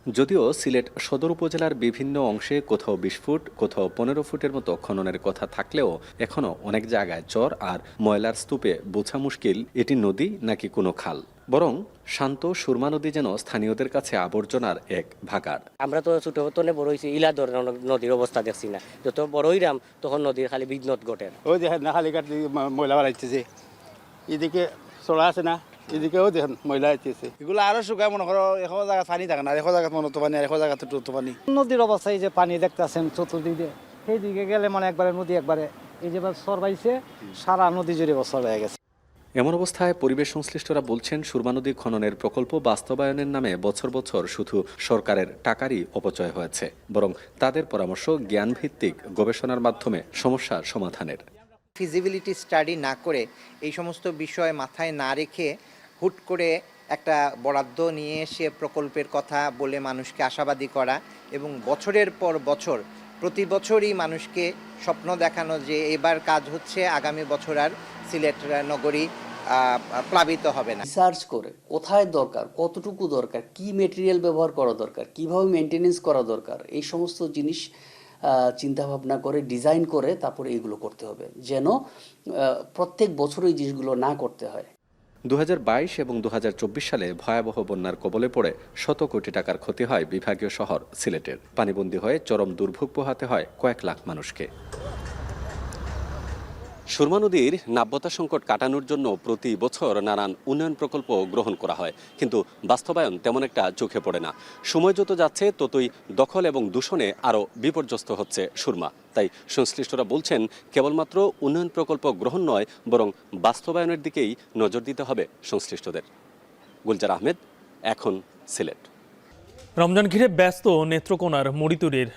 যদিও সিলেট সদর উপজেলার বিভিন্ন অংশে কোথাও 20 ফুট, কোথাও 15 ফুটের মতো খননের কথা থাকলেও এখনও অনেক জায়গায় চর আর ময়লার স্তূপে বোঝা মুশকিল এটি নদী নাকি কোনো খাল। বরং শান্ত সুরমা নদী যেন স্থানীয়দের কাছে আবর্জনার এক ভাগাড়। আমরা তো ছোট তলে বড় হয়েছি, ইলা ধরনের নদীর অবস্থা দেখছি না। যত বড় হইরাম তখন নদীর খালি বিঘ্নত ঘটে। ওই দেখেন না, খালি কাটি ময়লা বাড়াইতেছে, এদিকে চড়া আছে না, এদিকেও দেখেন ময়লা আইতেছে। এগুলো আরো শুকায়, মনে করো 100 জায়গা পানি থাকে না, 100 জায়গা মনে তো পানি, আর 100 জায়গা তো পানি। নদীর অবস্থায় যে পানি দেখতেছেন চতুর্দিকে, সেই দিকে গেলে একবারে নদী একবারে এই যে সরবাইছে, সারা নদী জুড়ে বছর হয়ে গেছে। এমন অবস্থায় পরিবেশ সংশ্লিষ্টরা বলছেন, সুরমা নদী খননের প্রকল্প বাস্তবায়নের নামে বছর বছর শুধু সরকারের টাকারই অপচয় হয়েছে, বরং তাদের পরামর্শ জ্ঞানভিত্তিক গবেষণার মাধ্যমে সমস্যার সমাধানের। ফিজিবিলিটি স্টাডি না করে, এই সমস্ত বিষয় মাথায় না রেখে হুট করে একটা বরাদ্দ নিয়ে এসে প্রকল্পের কথা বলে মানুষকে আশাবাদী করা এবং বছরের পর বছর প্রতি বছরই মানুষকে স্বপ্ন দেখানো যে এবার কাজ হচ্ছে, আগামী বছর আর সিলেট নগরী প্লাবিত হবে না। রিসার্চ করে কোথায় দরকার, কতটুকু দরকার, কি মেটেরিয়াল ব্যবহার করা দরকার, কিভাবে মেনটেনেন্স করা দরকার, এই সমস্ত জিনিস চিন্তা ভাবনা করে ডিজাইন করে তারপরে এইগুলো করতে হবে, যেন প্রত্যেক বছর এই জিনিসগুলো না করতে হয়। 2022 এবং 2024 সালে ভয়াবহ বন্যার কবলে পড়ে শত কোটি টাকার ক্ষতি হয় বিভাগীয় শহর সিলেটের। পানিবন্দী হয়ে চরম দুর্ভোগ পোহাতে হয় কয়েক লাখ মানুষকে। সুরমা নদীর নাব্যতা সংকট কাটানোর জন্য প্রতি বছর নানান উন্নয়ন প্রকল্প গ্রহণ করা হয়, কিন্তু বাস্তবায়ন তেমন একটা চোখে পড়ে না। সময় যত যাচ্ছে ততই দখল এবং দূষণে আরও বিপর্যস্ত হচ্ছে সুরমা। তাই সংশ্লিষ্টরা বলছেন, কেবলমাত্র উন্নয়ন প্রকল্প গ্রহণ নয়, বরং বাস্তবায়নের দিকেই নজর দিতে হবে সংশ্লিষ্টদের। গুলজার আহমেদ, এখন সিলেট। রমজান ঘিরে ব্যস্ত নেত্রকোনার মুড়ি তৈরির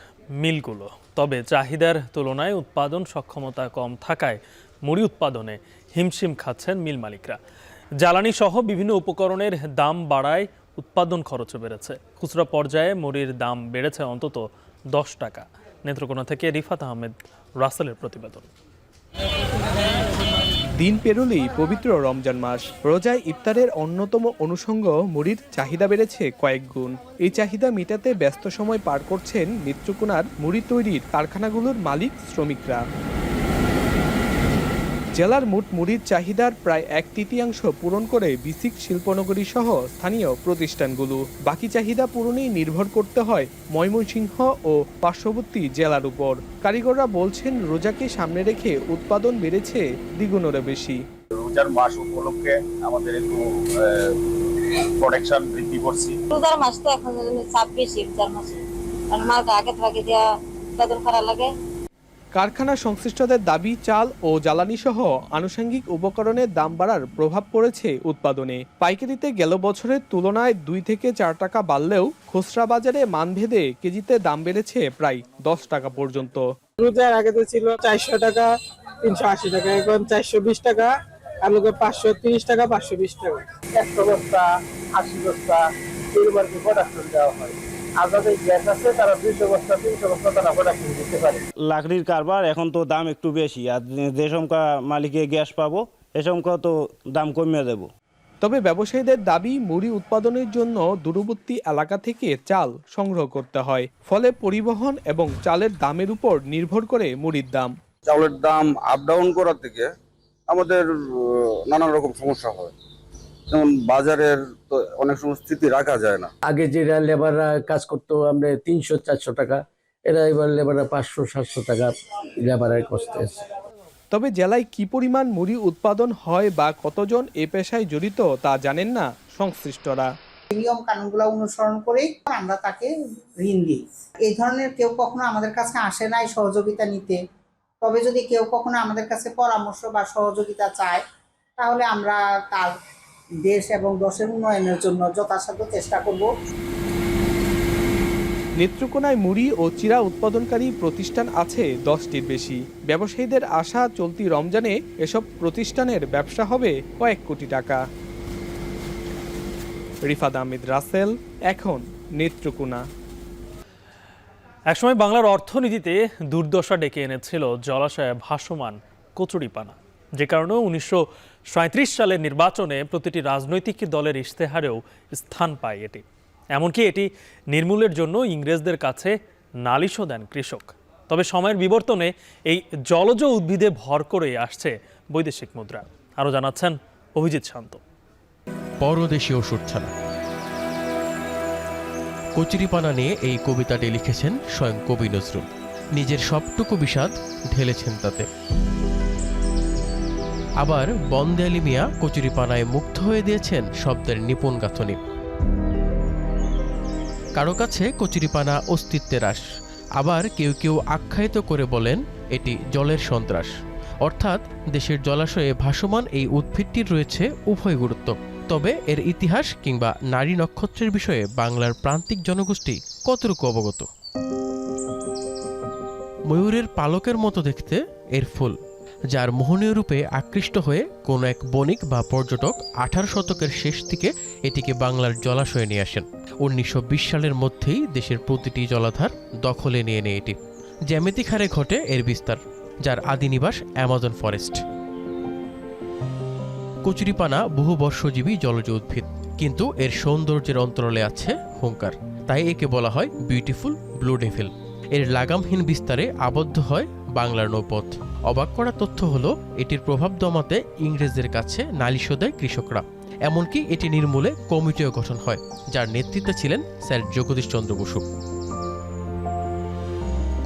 মিলগুলো, তবে চাহিদার তুলনায় উৎপাদন সক্ষমতা কম থাকায় মুড়ি উৎপাদনে হিমশিম খাচ্ছেন মিল মালিকরা। জ্বালানি সহ বিভিন্ন উপকরণের দাম বাড়ায় উৎপাদন খরচও বেড়েছে। খুচরা পর্যায়ে মুড়ির দাম বেড়েছে অন্তত 10 টাকা। নেত্রকোনা থেকে রিফাত আহমেদ রাসেলের প্রতিবেদন। দিন পেরোলেই পবিত্র রমজান মাস। রোজায় ইফতারের অন্যতম অনুষঙ্গ মুড়ির চাহিদা বেড়েছে কয়েক গুণ। এই চাহিদা মেটাতে ব্যস্ত সময় পার করছেন নেত্রকোনার মুড়ি তৈরির কারখানাগুলোর মালিক শ্রমিকরা। জেলার মোট মুড়ির চাহিদার প্রায় 1/3 পূরণ করে বিসিক শিল্পনগরী সহ স্থানীয় প্রতিষ্ঠানগুলো। বাকি চাহিদা পূরণেই নির্ভর করতে হয় ময়মনসিংহ ও পার্শ্ববর্তী জেলার উপর। কারিগররা বলছেন, রোজাকে সামনে রেখে উৎপাদন বেড়েছে দ্বিগুণেরও বেশি। রোজার মাস উপলক্ষে আমাদের একটু প্রোডাকশন বৃদ্ধি করছি। রোজার মাস তো এখন চাপ বেশি, রোজার মাসে মালটা আগে থেকে দেওয়া উৎপাদন করা লাগে। কারখানা সংশ্লিষ্টদের দাবি, চাল ও জ্বালানি সহ আনুষঙ্গিক উপকরণের দাম বাড়ার প্রভাব পড়েছে উৎপাদনে। পাইকারিতে গেল বছরের তুলনায় 2 থেকে 4 টাকা বাড়লেও খুচরা বাজারে মানভেদে কেজিতে দাম বেড়েছে প্রায় 10 টাকা পর্যন্ত। রোজার আগে তো ছিল 400 টাকা, 380 টাকা, এখন 420 টাকা, আলুকে 530 টাকা, 520 টাকা। 100 বস্তা 80 বস্তা এরকম প্রোডাকশন দেওয়া হয়। লাকড়ির কারবার এখন তো দাম একটু বেশি, আর যে সমকা মালিকে গ্যাস পাবো এ সমকা তো দাম কমিয়ে দেব। তবে ব্যবসায়ীদের দাবি, মুড়ি উৎপাদনের জন্য দূরবর্তী এলাকা থেকে চাল সংগ্রহ করতে হয়, ফলে পরিবহন এবং চালের দামের উপর নির্ভর করে মুড়ির দাম। চাউলের দাম আপ ডাউন করার থেকে আমাদের নানান রকম সমস্যা হয়, যেমন বাজারের তো অনেক সময় স্থিতি রাখা যায় না। আগে যেটা লেবাররা কাজ করতো আমরা 300-400 টাকা, এরা এবার লেবাররা 500-700 টাকা লেবারের কষ্ট আছে। তবে জেলায় কি পরিমাণ মুড়ি উৎপাদন হয় বা কতজন এ পেশায় জড়িত তা জানেন না সংশ্লিষ্টরা। নিয়ম কানুনগুলো অনুসরণ করেই আমরা তাকে ঋণ দিই। এই ধরনের কেউ কখনো আমাদের কাছে আসে নাই সহযোগিতা নিতে, তবে যদি কেউ কখনো আমাদের কাছে পরামর্শ বা সহযোগিতা চায়, তাহলে আমরা তার দেশ এবং দেশের উন্নয়নের জন্য যথাসাধ্য চেষ্টা করব। নেত্রকোনায় মুড়ি ও চিড়া উৎপাদনকারী প্রতিষ্ঠান আছে 10টির বেশি। ব্যবসায়ীদের আশা, চলতি রমজানে এসব প্রতিষ্ঠানের ব্যবসা হবে কয়েক কোটি টাকা। রিফাত আহমেদ রাসেল, এখন নেত্রকোনা। একসময় বাংলার অর্থনীতিতে দুর্দশা ডেকে এনেছিল জলাশয়ে ভাসমান কচুরিপানা, যে কারণে 1937 সালের নির্বাচনে প্রতিটি রাজনৈতিক দলের ইশতেহারেও স্থান পায় এটি। এমনকি এটি নির্মূলের জন্য ইংরেজদের কাছে নালিশও দেন কৃষক। তবে সময়ের বিবর্তনে এই জলজ উদ্ভিদে ভর করে আসছে বৈদেশিক মুদ্রা। আরও জানাচ্ছেন অভিজিৎ শান্ত। পরদেশি ওষুধ ছাড়া কচুরিপানা নিয়ে এই কবিতাটি লিখেছেন স্বয়ং কবি নজরুল। নিজের সবটুকু বিষাদ ঢেলেছেন তাতে। আবার বন্দে আলী মিয়া কচুরিপানায় মুগ্ধ হয়ে দিয়েছেন শব্দের নিপুণ গাঁথনি। কারো কাছে কচুরিপানা অস্তিত্বের আশ, আবার কেউ কেউ আখ্যায়িত করে বলেন এটি জলের সন্ত্রাস। অর্থাৎ দেশের জলাশয়ে ভাসমান এই উদ্ভিদটির রয়েছে উভয় গুরুত্ব। তবে এর ইতিহাস কিংবা নারী নক্ষত্রের বিষয়ে বাংলার প্রান্তিক জনগোষ্ঠী কতটুকু অবগত? ময়ূরের পালকের মতো দেখতে এর ফুল, যার মোহনীয় রূপে আকৃষ্ট হয়ে কোনো এক বণিক বা পর্যটক 18 শতকের শেষ দিকে এটিকে বাংলার জলাশয়ে নিয়ে আসেন। 1920 সালের মধ্যেই দেশের প্রতিটি জলাধার দখলে নিয়ে নেয় এটি। জ্যামিতিক হারে ঘটে এর বিস্তার, যার আদি নিবাস অ্যামাজন ফরেস্ট। কচুরিপানা বহুবর্ষজীবী জলজ উদ্ভিদ, কিন্তু এর সৌন্দর্যের অন্তরালে আছে হুঙ্কার। তাই একে বলা হয় বিউটিফুল ব্লু ডেভিল। এর লাগামহীন বিস্তারে আবদ্ধ হয় বাংলার নৌপথ। অবাক করা তথ্য হলো, এটির প্রভাব দমাতে ইংরেজদের কাছে নালিশও দেয় কৃষকরা। এমনকি এটি নির্মূলে কমিটিও গঠন হয়, যার নেতৃত্বে ছিলেন স্যার জগদীশ চন্দ্র বসু।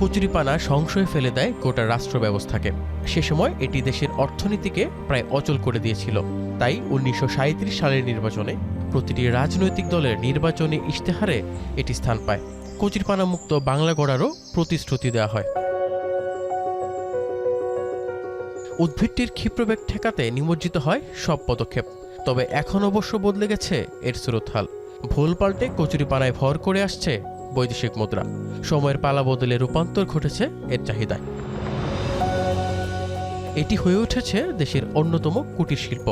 কচুরিপানা সংশয়ে ফেলে দেয় গোটা রাষ্ট্র ব্যবস্থাকে। সে সময় এটি দেশের অর্থনীতিকে প্রায় অচল করে দিয়েছিল। তাই 1937 সালের নির্বাচনে প্রতিটি রাজনৈতিক দলের নির্বাচনী ইশতেহারে এটি স্থান পায়। কচুরিপানা মুক্ত বাংলা গড়ারও প্রতিশ্রুতি দেওয়া হয়। উদ্ভিদটির ক্ষিপ্রবেগ ঠেকাতে নিমজ্জিত হয় সব পদক্ষেপ। তবে এখন অবশ্য বদলে গেছে এর স্রোতহাল। ভুল পাল্টে কচুরিপানায় ভর করে আসছে বৈদেশিক মুদ্রা। সময়ের পালা বদলে রূপান্তর ঘটেছে এর চাহিদায়। এটি হয়ে উঠেছে দেশের অন্যতম কুটির শিল্প।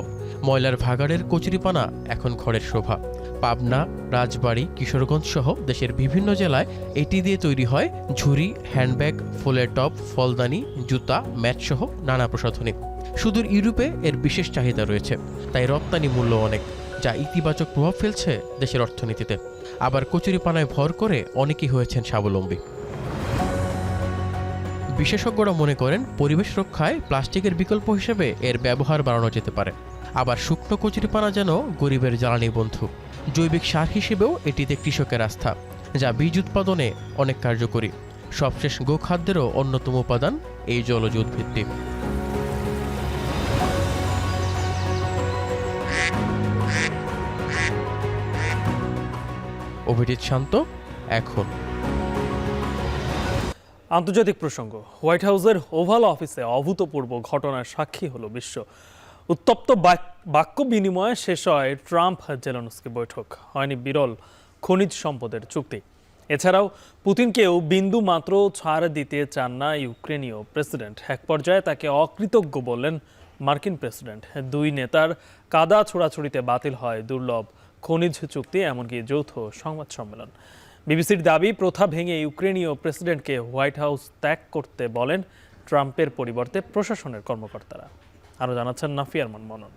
ময়লার ভাগাড়ের কচুরিপানা এখন ঘরের শোভা। পাবনা, রাজবাড়ী, কিশোরগঞ্জ সহ দেশের বিভিন্ন জেলায় এটি দিয়ে তৈরি হয় ঝুড়ি, হ্যান্ডব্যাগ, ফুলের টব, ফলদানি, জুতা, ম্যাট সহ নানা প্রসাধনী। সুদূর ইউরোপে এর বিশেষ চাহিদা রয়েছে, তাই রপ্তানি মূল্য অনেক, যা ইতিবাচক প্রভাব ফেলছে দেশের অর্থনীতিতে। আবার কচুরিপানায় ভর করে অনেকেই হয়েছেন স্বাবলম্বী। বিশেষজ্ঞরা মনে করেন, পরিবেশ রক্ষায় প্লাস্টিকের বিকল্প হিসেবে এর ব্যবহার বাড়ানো যেতে পারে। আবার শুকনো কচুরিপানা যেন গরিবের জ্বালানি বন্ধু। জৈবিক সার হিসেবেও এটিতে কৃষকের আস্থা, যা বীজ উৎপাদনে অনেক কার্যকরী। সবশেষ গোখাদ্যেরও অন্যতম উপাদান এই জলজ উদ্ভিদটি। অভিজিৎ শান্ত, এখন। আন্তর্জাতিক প্রসঙ্গ। হোয়াইট হাউসের ওভাল অফিসে অভূতপূর্ব ঘটনার সাক্ষী হলো বিশ্ব। উত্তপ্ত বাক্য বিনিময়ে শেষ হয় ট্রাম্প জেলেনস্কি বৈঠক। হয়নি বিরল খনিজ সম্পদের চুক্তি। এছাড়াও পুতিনকেও বিন্দু মাত্র ছাড় দিতে চান না ইউক্রেনীয় প্রেসিডেন্ট। এক পর্যায়ে তাকে অকৃতজ্ঞ বললেন মার্কিন প্রেসিডেন্ট। দুই নেতার কাদা ছোড়াছুড়িতে বাতিল হয় দুর্লভ খনিজ চুক্তি, এমনকি যৌথ সংবাদ সম্মেলন। বিবিসির দাবি, প্রথা ভেঙে ইউক্রেনীয় প্রেসিডেন্টকে হোয়াইট হাউস ত্যাগ করতে বলেন ট্রাম্পের পরিবর্তে প্রশাসনের কর্মকর্তারা। আরও জানাচ্ছেন নাফিয়ার মনন।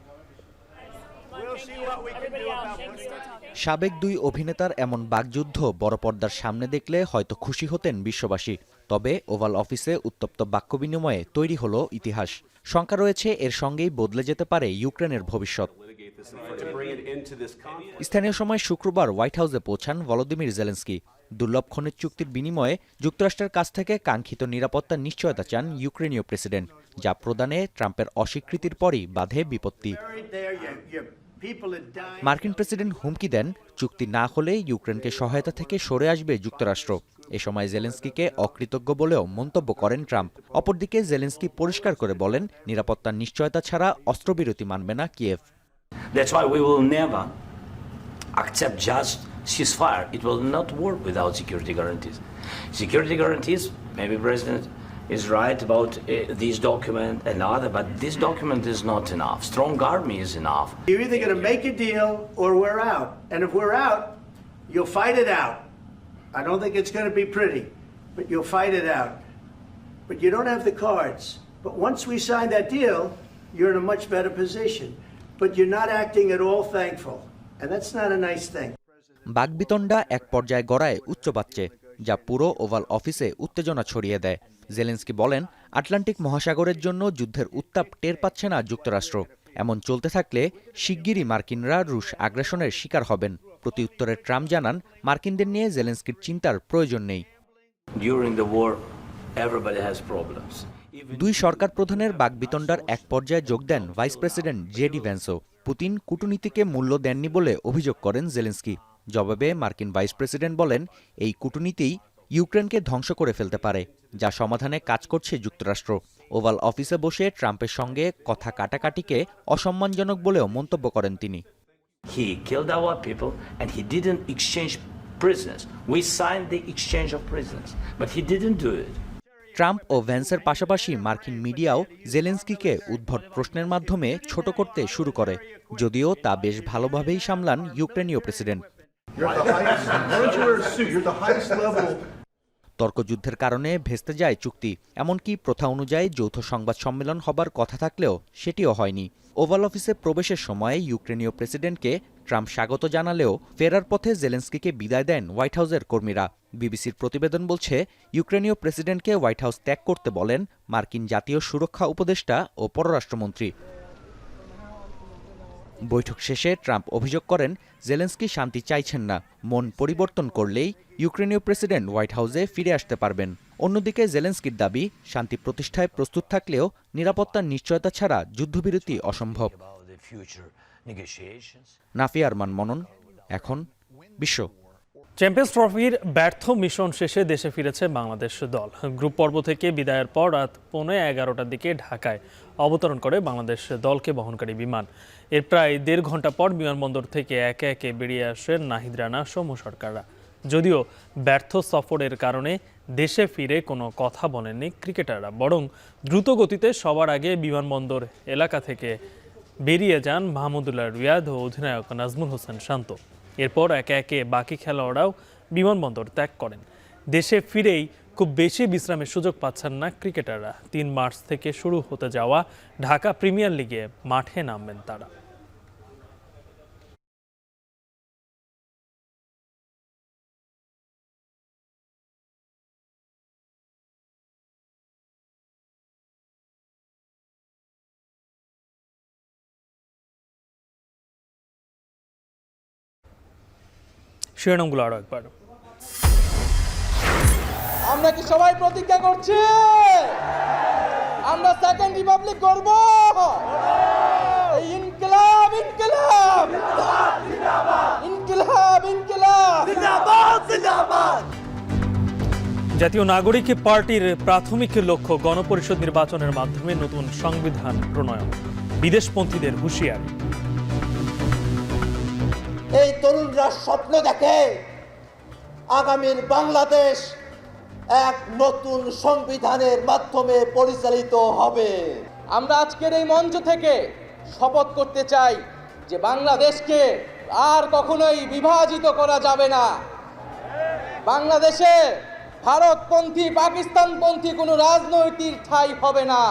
সাবেক দুই অভিনেতার এমন বাকযুদ্ধ বড় পর্দার সামনে দেখলে হয়তো খুশি হতেন বিশ্ববাসী। তবে ওভাল অফিসে উত্তপ্ত বাক্য বিনিময়ে তৈরি হলো ইতিহাস। শঙ্কা রয়েছে এর সঙ্গেই বদলে যেতে পারে ইউক্রেনের ভবিষ্যৎ। স্থানীয় সময় শুক্রবার হোয়াইট হাউসে পৌঁছান ভলোদিমির জেলেনস্কি। দুর্লভ খনিজ চুক্তির বিনিময়ে যুক্তরাষ্ট্রের কাছ থেকে কাঙ্ক্ষিত নিরাপত্তার নিশ্চয়তা চান ইউক্রেনীয় প্রেসিডেন্ট, যা প্রদানে ট্রাম্পের অস্বীকৃতির পরই বাধে বিপত্তি। মার্কিন প্রেসিডেন্ট হুমকি দেন, চুক্তি না হলে ইউক্রেনকে সহায়তা থেকে সরে আসবে যুক্তরাষ্ট্র। এ সময় জেলেনস্কিকে অকৃতজ্ঞ বলেও মন্তব্য করেন ট্রাম্প। অপরদিকে জেলেনস্কি পরিষ্কার করে বলেন, নিরাপত্তার নিশ্চয়তা ছাড়া অস্ত্রবিরতি মানবে না Kyiv. That's why we will never accept just ceasefire. It will not work without security guarantees. Security guarantees, maybe President is right about this document and other, but this document is not enough. Strong army is enough. You're either going to make a deal or we're out. And if we're out, you'll fight it out. I don't think it's going to be pretty, but you'll fight it out. But you don't have the cards. But once we sign that deal, you're in a much better position. But you're not acting at all thankful. And that's not a nice thing. বাকবিতণ্ডা এক পর্যায়ে গড়ায় উচ্চবাচ্যে, যা পুরো oval অফিসে উত্তেজনা ছড়িয়ে দেয়। Zelensky বলেন, আটলান্টিক মহাসাগরের জন্য যুদ্ধের উত্তাপ টের পাচ্ছে না যুক্তরাষ্ট্র। এমন চলতে থাকলে শিগগিরই মার্কিনরা রুশ আগ্রাসনের শিকার হবেন। প্রতিউত্তরে ট্রাম্প জানান, মার্কিনদের নিয়ে জেলেনস্কির চিন্তার প্রয়োজন নেই। During the war, everybody has problems. দুই সরকার প্রধানের বাকবিতণ্ডার এক পর্যায়ে যোগ দেন ভাইস প্রেসিডেন্ট জেডি ভ্যান্সও। পুতিন কূটনীতিকে মূল্য দেননি বলে অভিযোগ করেন জেলেনস্কি। জবাবে মার্কিন ভাইস প্রেসিডেন্ট বলেন, এই কূটনীতিই ইউক্রেনকে ধ্বংস করে ফেলতে পারে, যা সমাধানে কাজ করছে যুক্তরাষ্ট্র। ওভাল অফিসে বসে ট্রাম্পের সঙ্গে কথা কাটাকাটিকে অসম্মানজনক বলেও মন্তব্য করেন তিনি। He killed our people and he didn't exchange prisoners. We signed the exchange of prisoners, but he didn't do it. Trump ও ভ্যান্সের পাশাপাশি মার্কিন মিডিয়াও জেলেনস্কিকে উদ্ভট প্রশ্নের মাধ্যমে ছোট করতে শুরু করে, যদিও তা বেশ ভালোভাবেই সামলান ইউক্রেনীয় প্রেসিডেন্ট। তর্কযুদ্ধের কারণে ভেস্তে যায় চুক্তি। এমনকি প্রথা অনুযায়ী যৌথ সংবাদ সম্মেলন হবার কথা থাকলেও সেটিও হয়নি। ওভাল অফিসে প্রবেশের সময় ইউক্রেনীয় প্রেসিডেন্টকে ট্রাম্প স্বাগত জানালেও ফেরার পথে জেলেনস্কিকে বিদায় দেন হোয়াইট হাউসের কর্মীরা। বিবিসির প্রতিবেদন বলছে, ইউক্রেনীয় প্রেসিডেন্টকে হোয়াইট হাউস ত্যাগ করতে বলেন মার্কিন জাতীয় সুরক্ষা উপদেষ্টা ও পররাষ্ট্রমন্ত্রী। বৈঠক শেষে ট্রাম্প অভিযোগ করেন, জেলেনস্কি শান্তি চাইছেন না, মন পরিবর্তন করলেই ইউক্রেনীয় প্রেসিডেন্ট হোয়াইট হাউসে ফিরে আসতে পারবেন। অন্যদিকে জেলেনস্কির দাবি, শান্তি প্রতিষ্ঠায় প্রস্তুত থাকলেও নিরাপত্তার নিশ্চয়তা ছাড়া যুদ্ধবিরতি অসম্ভব। নাফি আরমান মনন, এখন বিশ্ব। চ্যাম্পিয়ন্স ট্রফির ব্যর্থ মিশন শেষে দেশে ফিরেছে বাংলাদেশ দল। গ্রুপ পর্ব থেকে বিদায়ের পর রাত 11:15টার দিকে ঢাকায় অবতরণ করে বাংলাদেশ দলকে বহনকারী বিমান। এর প্রায় 1.5 ঘন্টা পর বিমানবন্দর থেকে একে একে বেরিয়ে আসেন নাহিদ রানা, সৌম্য সরকাররা। যদিও ব্যর্থ সফরের কারণে দেশে ফিরে কোনো কথা বলেননি ক্রিকেটাররা, বরং দ্রুত গতিতে সবার আগে বিমানবন্দর এলাকা থেকে বেরিয়ে যান মাহমুদুল্লাহ রিয়াদ ও অধিনায়ক নাজমুল হোসেন শান্ত। এরপর একে একে বাকি খেলোয়াড়রাও বিমানবন্দর ত্যাগ করেন। দেশে ফিরেই খুব বেশি বিশ্রামের সুযোগ পাচ্ছেন না ক্রিকেটাররা। 3 মার্চ থেকে শুরু হতে যাওয়া ঢাকা প্রিমিয়ার লিগে মাঠে নামবেন তারা। শিরোনামগুলো আরো একবার। আমরা কি সবাই প্রতিজ্ঞা করছি আমরা সেকেন্ড রিপাবলিক করব? ইনকিলাব ইনকিলাব ইনকিলাব ইনকিলাব জিন্দাবাদ জিন্দাবাদ। জাতীয় নাগরিক পার্টির প্রাথমিক লক্ষ্য গণপরিষদ নির্বাচনের মাধ্যমে নতুন সংবিধান প্রণয়ন। বিদেশপন্থীদের হুঁশিয়ারি। এই তরুণরা স্বপ্ন দেখে আগামীর বাংলাদেশ এক নতুন সংবিধানের মাধ্যমে পরিচালিত হবে। আমরা আজকের এই মঞ্চ থেকে শপথ করতে চাই যে বাংলাদেশকে আর কখনোই বিভাজিত করা যাবে না। বাংলাদেশে ভারতপন্থী পাকিস্তানপন্থী কোনো রাজনৈতিক ঠাঁই হবে না।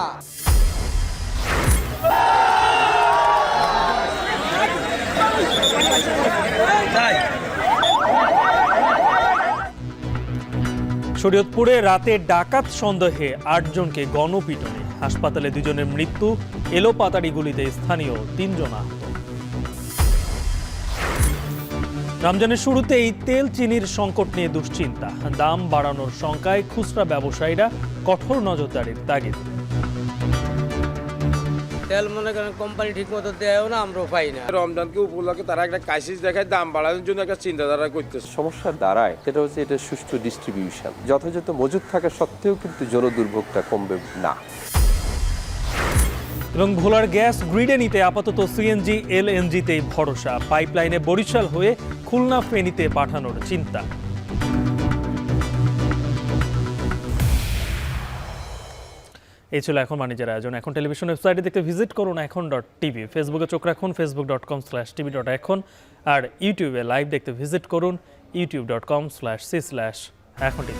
শরীয়তপুরে রাতে ডাকাত সন্দেহে 8 জনকে গণপিটুনি। হাসপাতালে 2 জনের মৃত্যু, এলোপাতাড়ি গুলিতে স্থানীয় 3 জন আহত। রমজানের শুরুতেই তেল চিনির সংকট নিয়ে দুশ্চিন্তা। দাম বাড়ানোর শঙ্কায় খুচরা ব্যবসায়ীরা কঠোর নজরদারির তাগিদ। তেল মনে করেন কোম্পানি ঠিক মতো দেয়ও না, আমরাও পাই না। রমজানকে উপলক্ষে তারা একটা ক্রাইসিস দেখায়, দাম বাড়ানোর জন্য একটা চিন্তাধারা করতেছে। সমস্যা দাঁড়ায় সেটা হচ্ছে এটা সুষ্ঠু ডিস্ট্রিবিউশন। যথাযথ মজুদ থাকা সত্ত্বেও কিন্তু জনদুর্ভোগটা কমবে না। এবং ভোলার গ্যাস গ্রিডে নিতে আপাতত সিএনজি এলএনজিতেই ভরসা। পাইপলাইনে বরিশাল হয়ে খুলনা ফেনীতে পাঠানোর চিন্তা। এই ছিল এখন বাণিজ্যের আয়োজন। এখন টেলিভিশন ওয়েবসাইটে দেখতে ভিজিট করুন এখন.tv। ফেসবুকে চোখ রাখুন facebook.com/tv.এখন। আর ইউটিউবে লাইভ দেখতে ভিজিট করুন youtube.com/c/এখন.tv।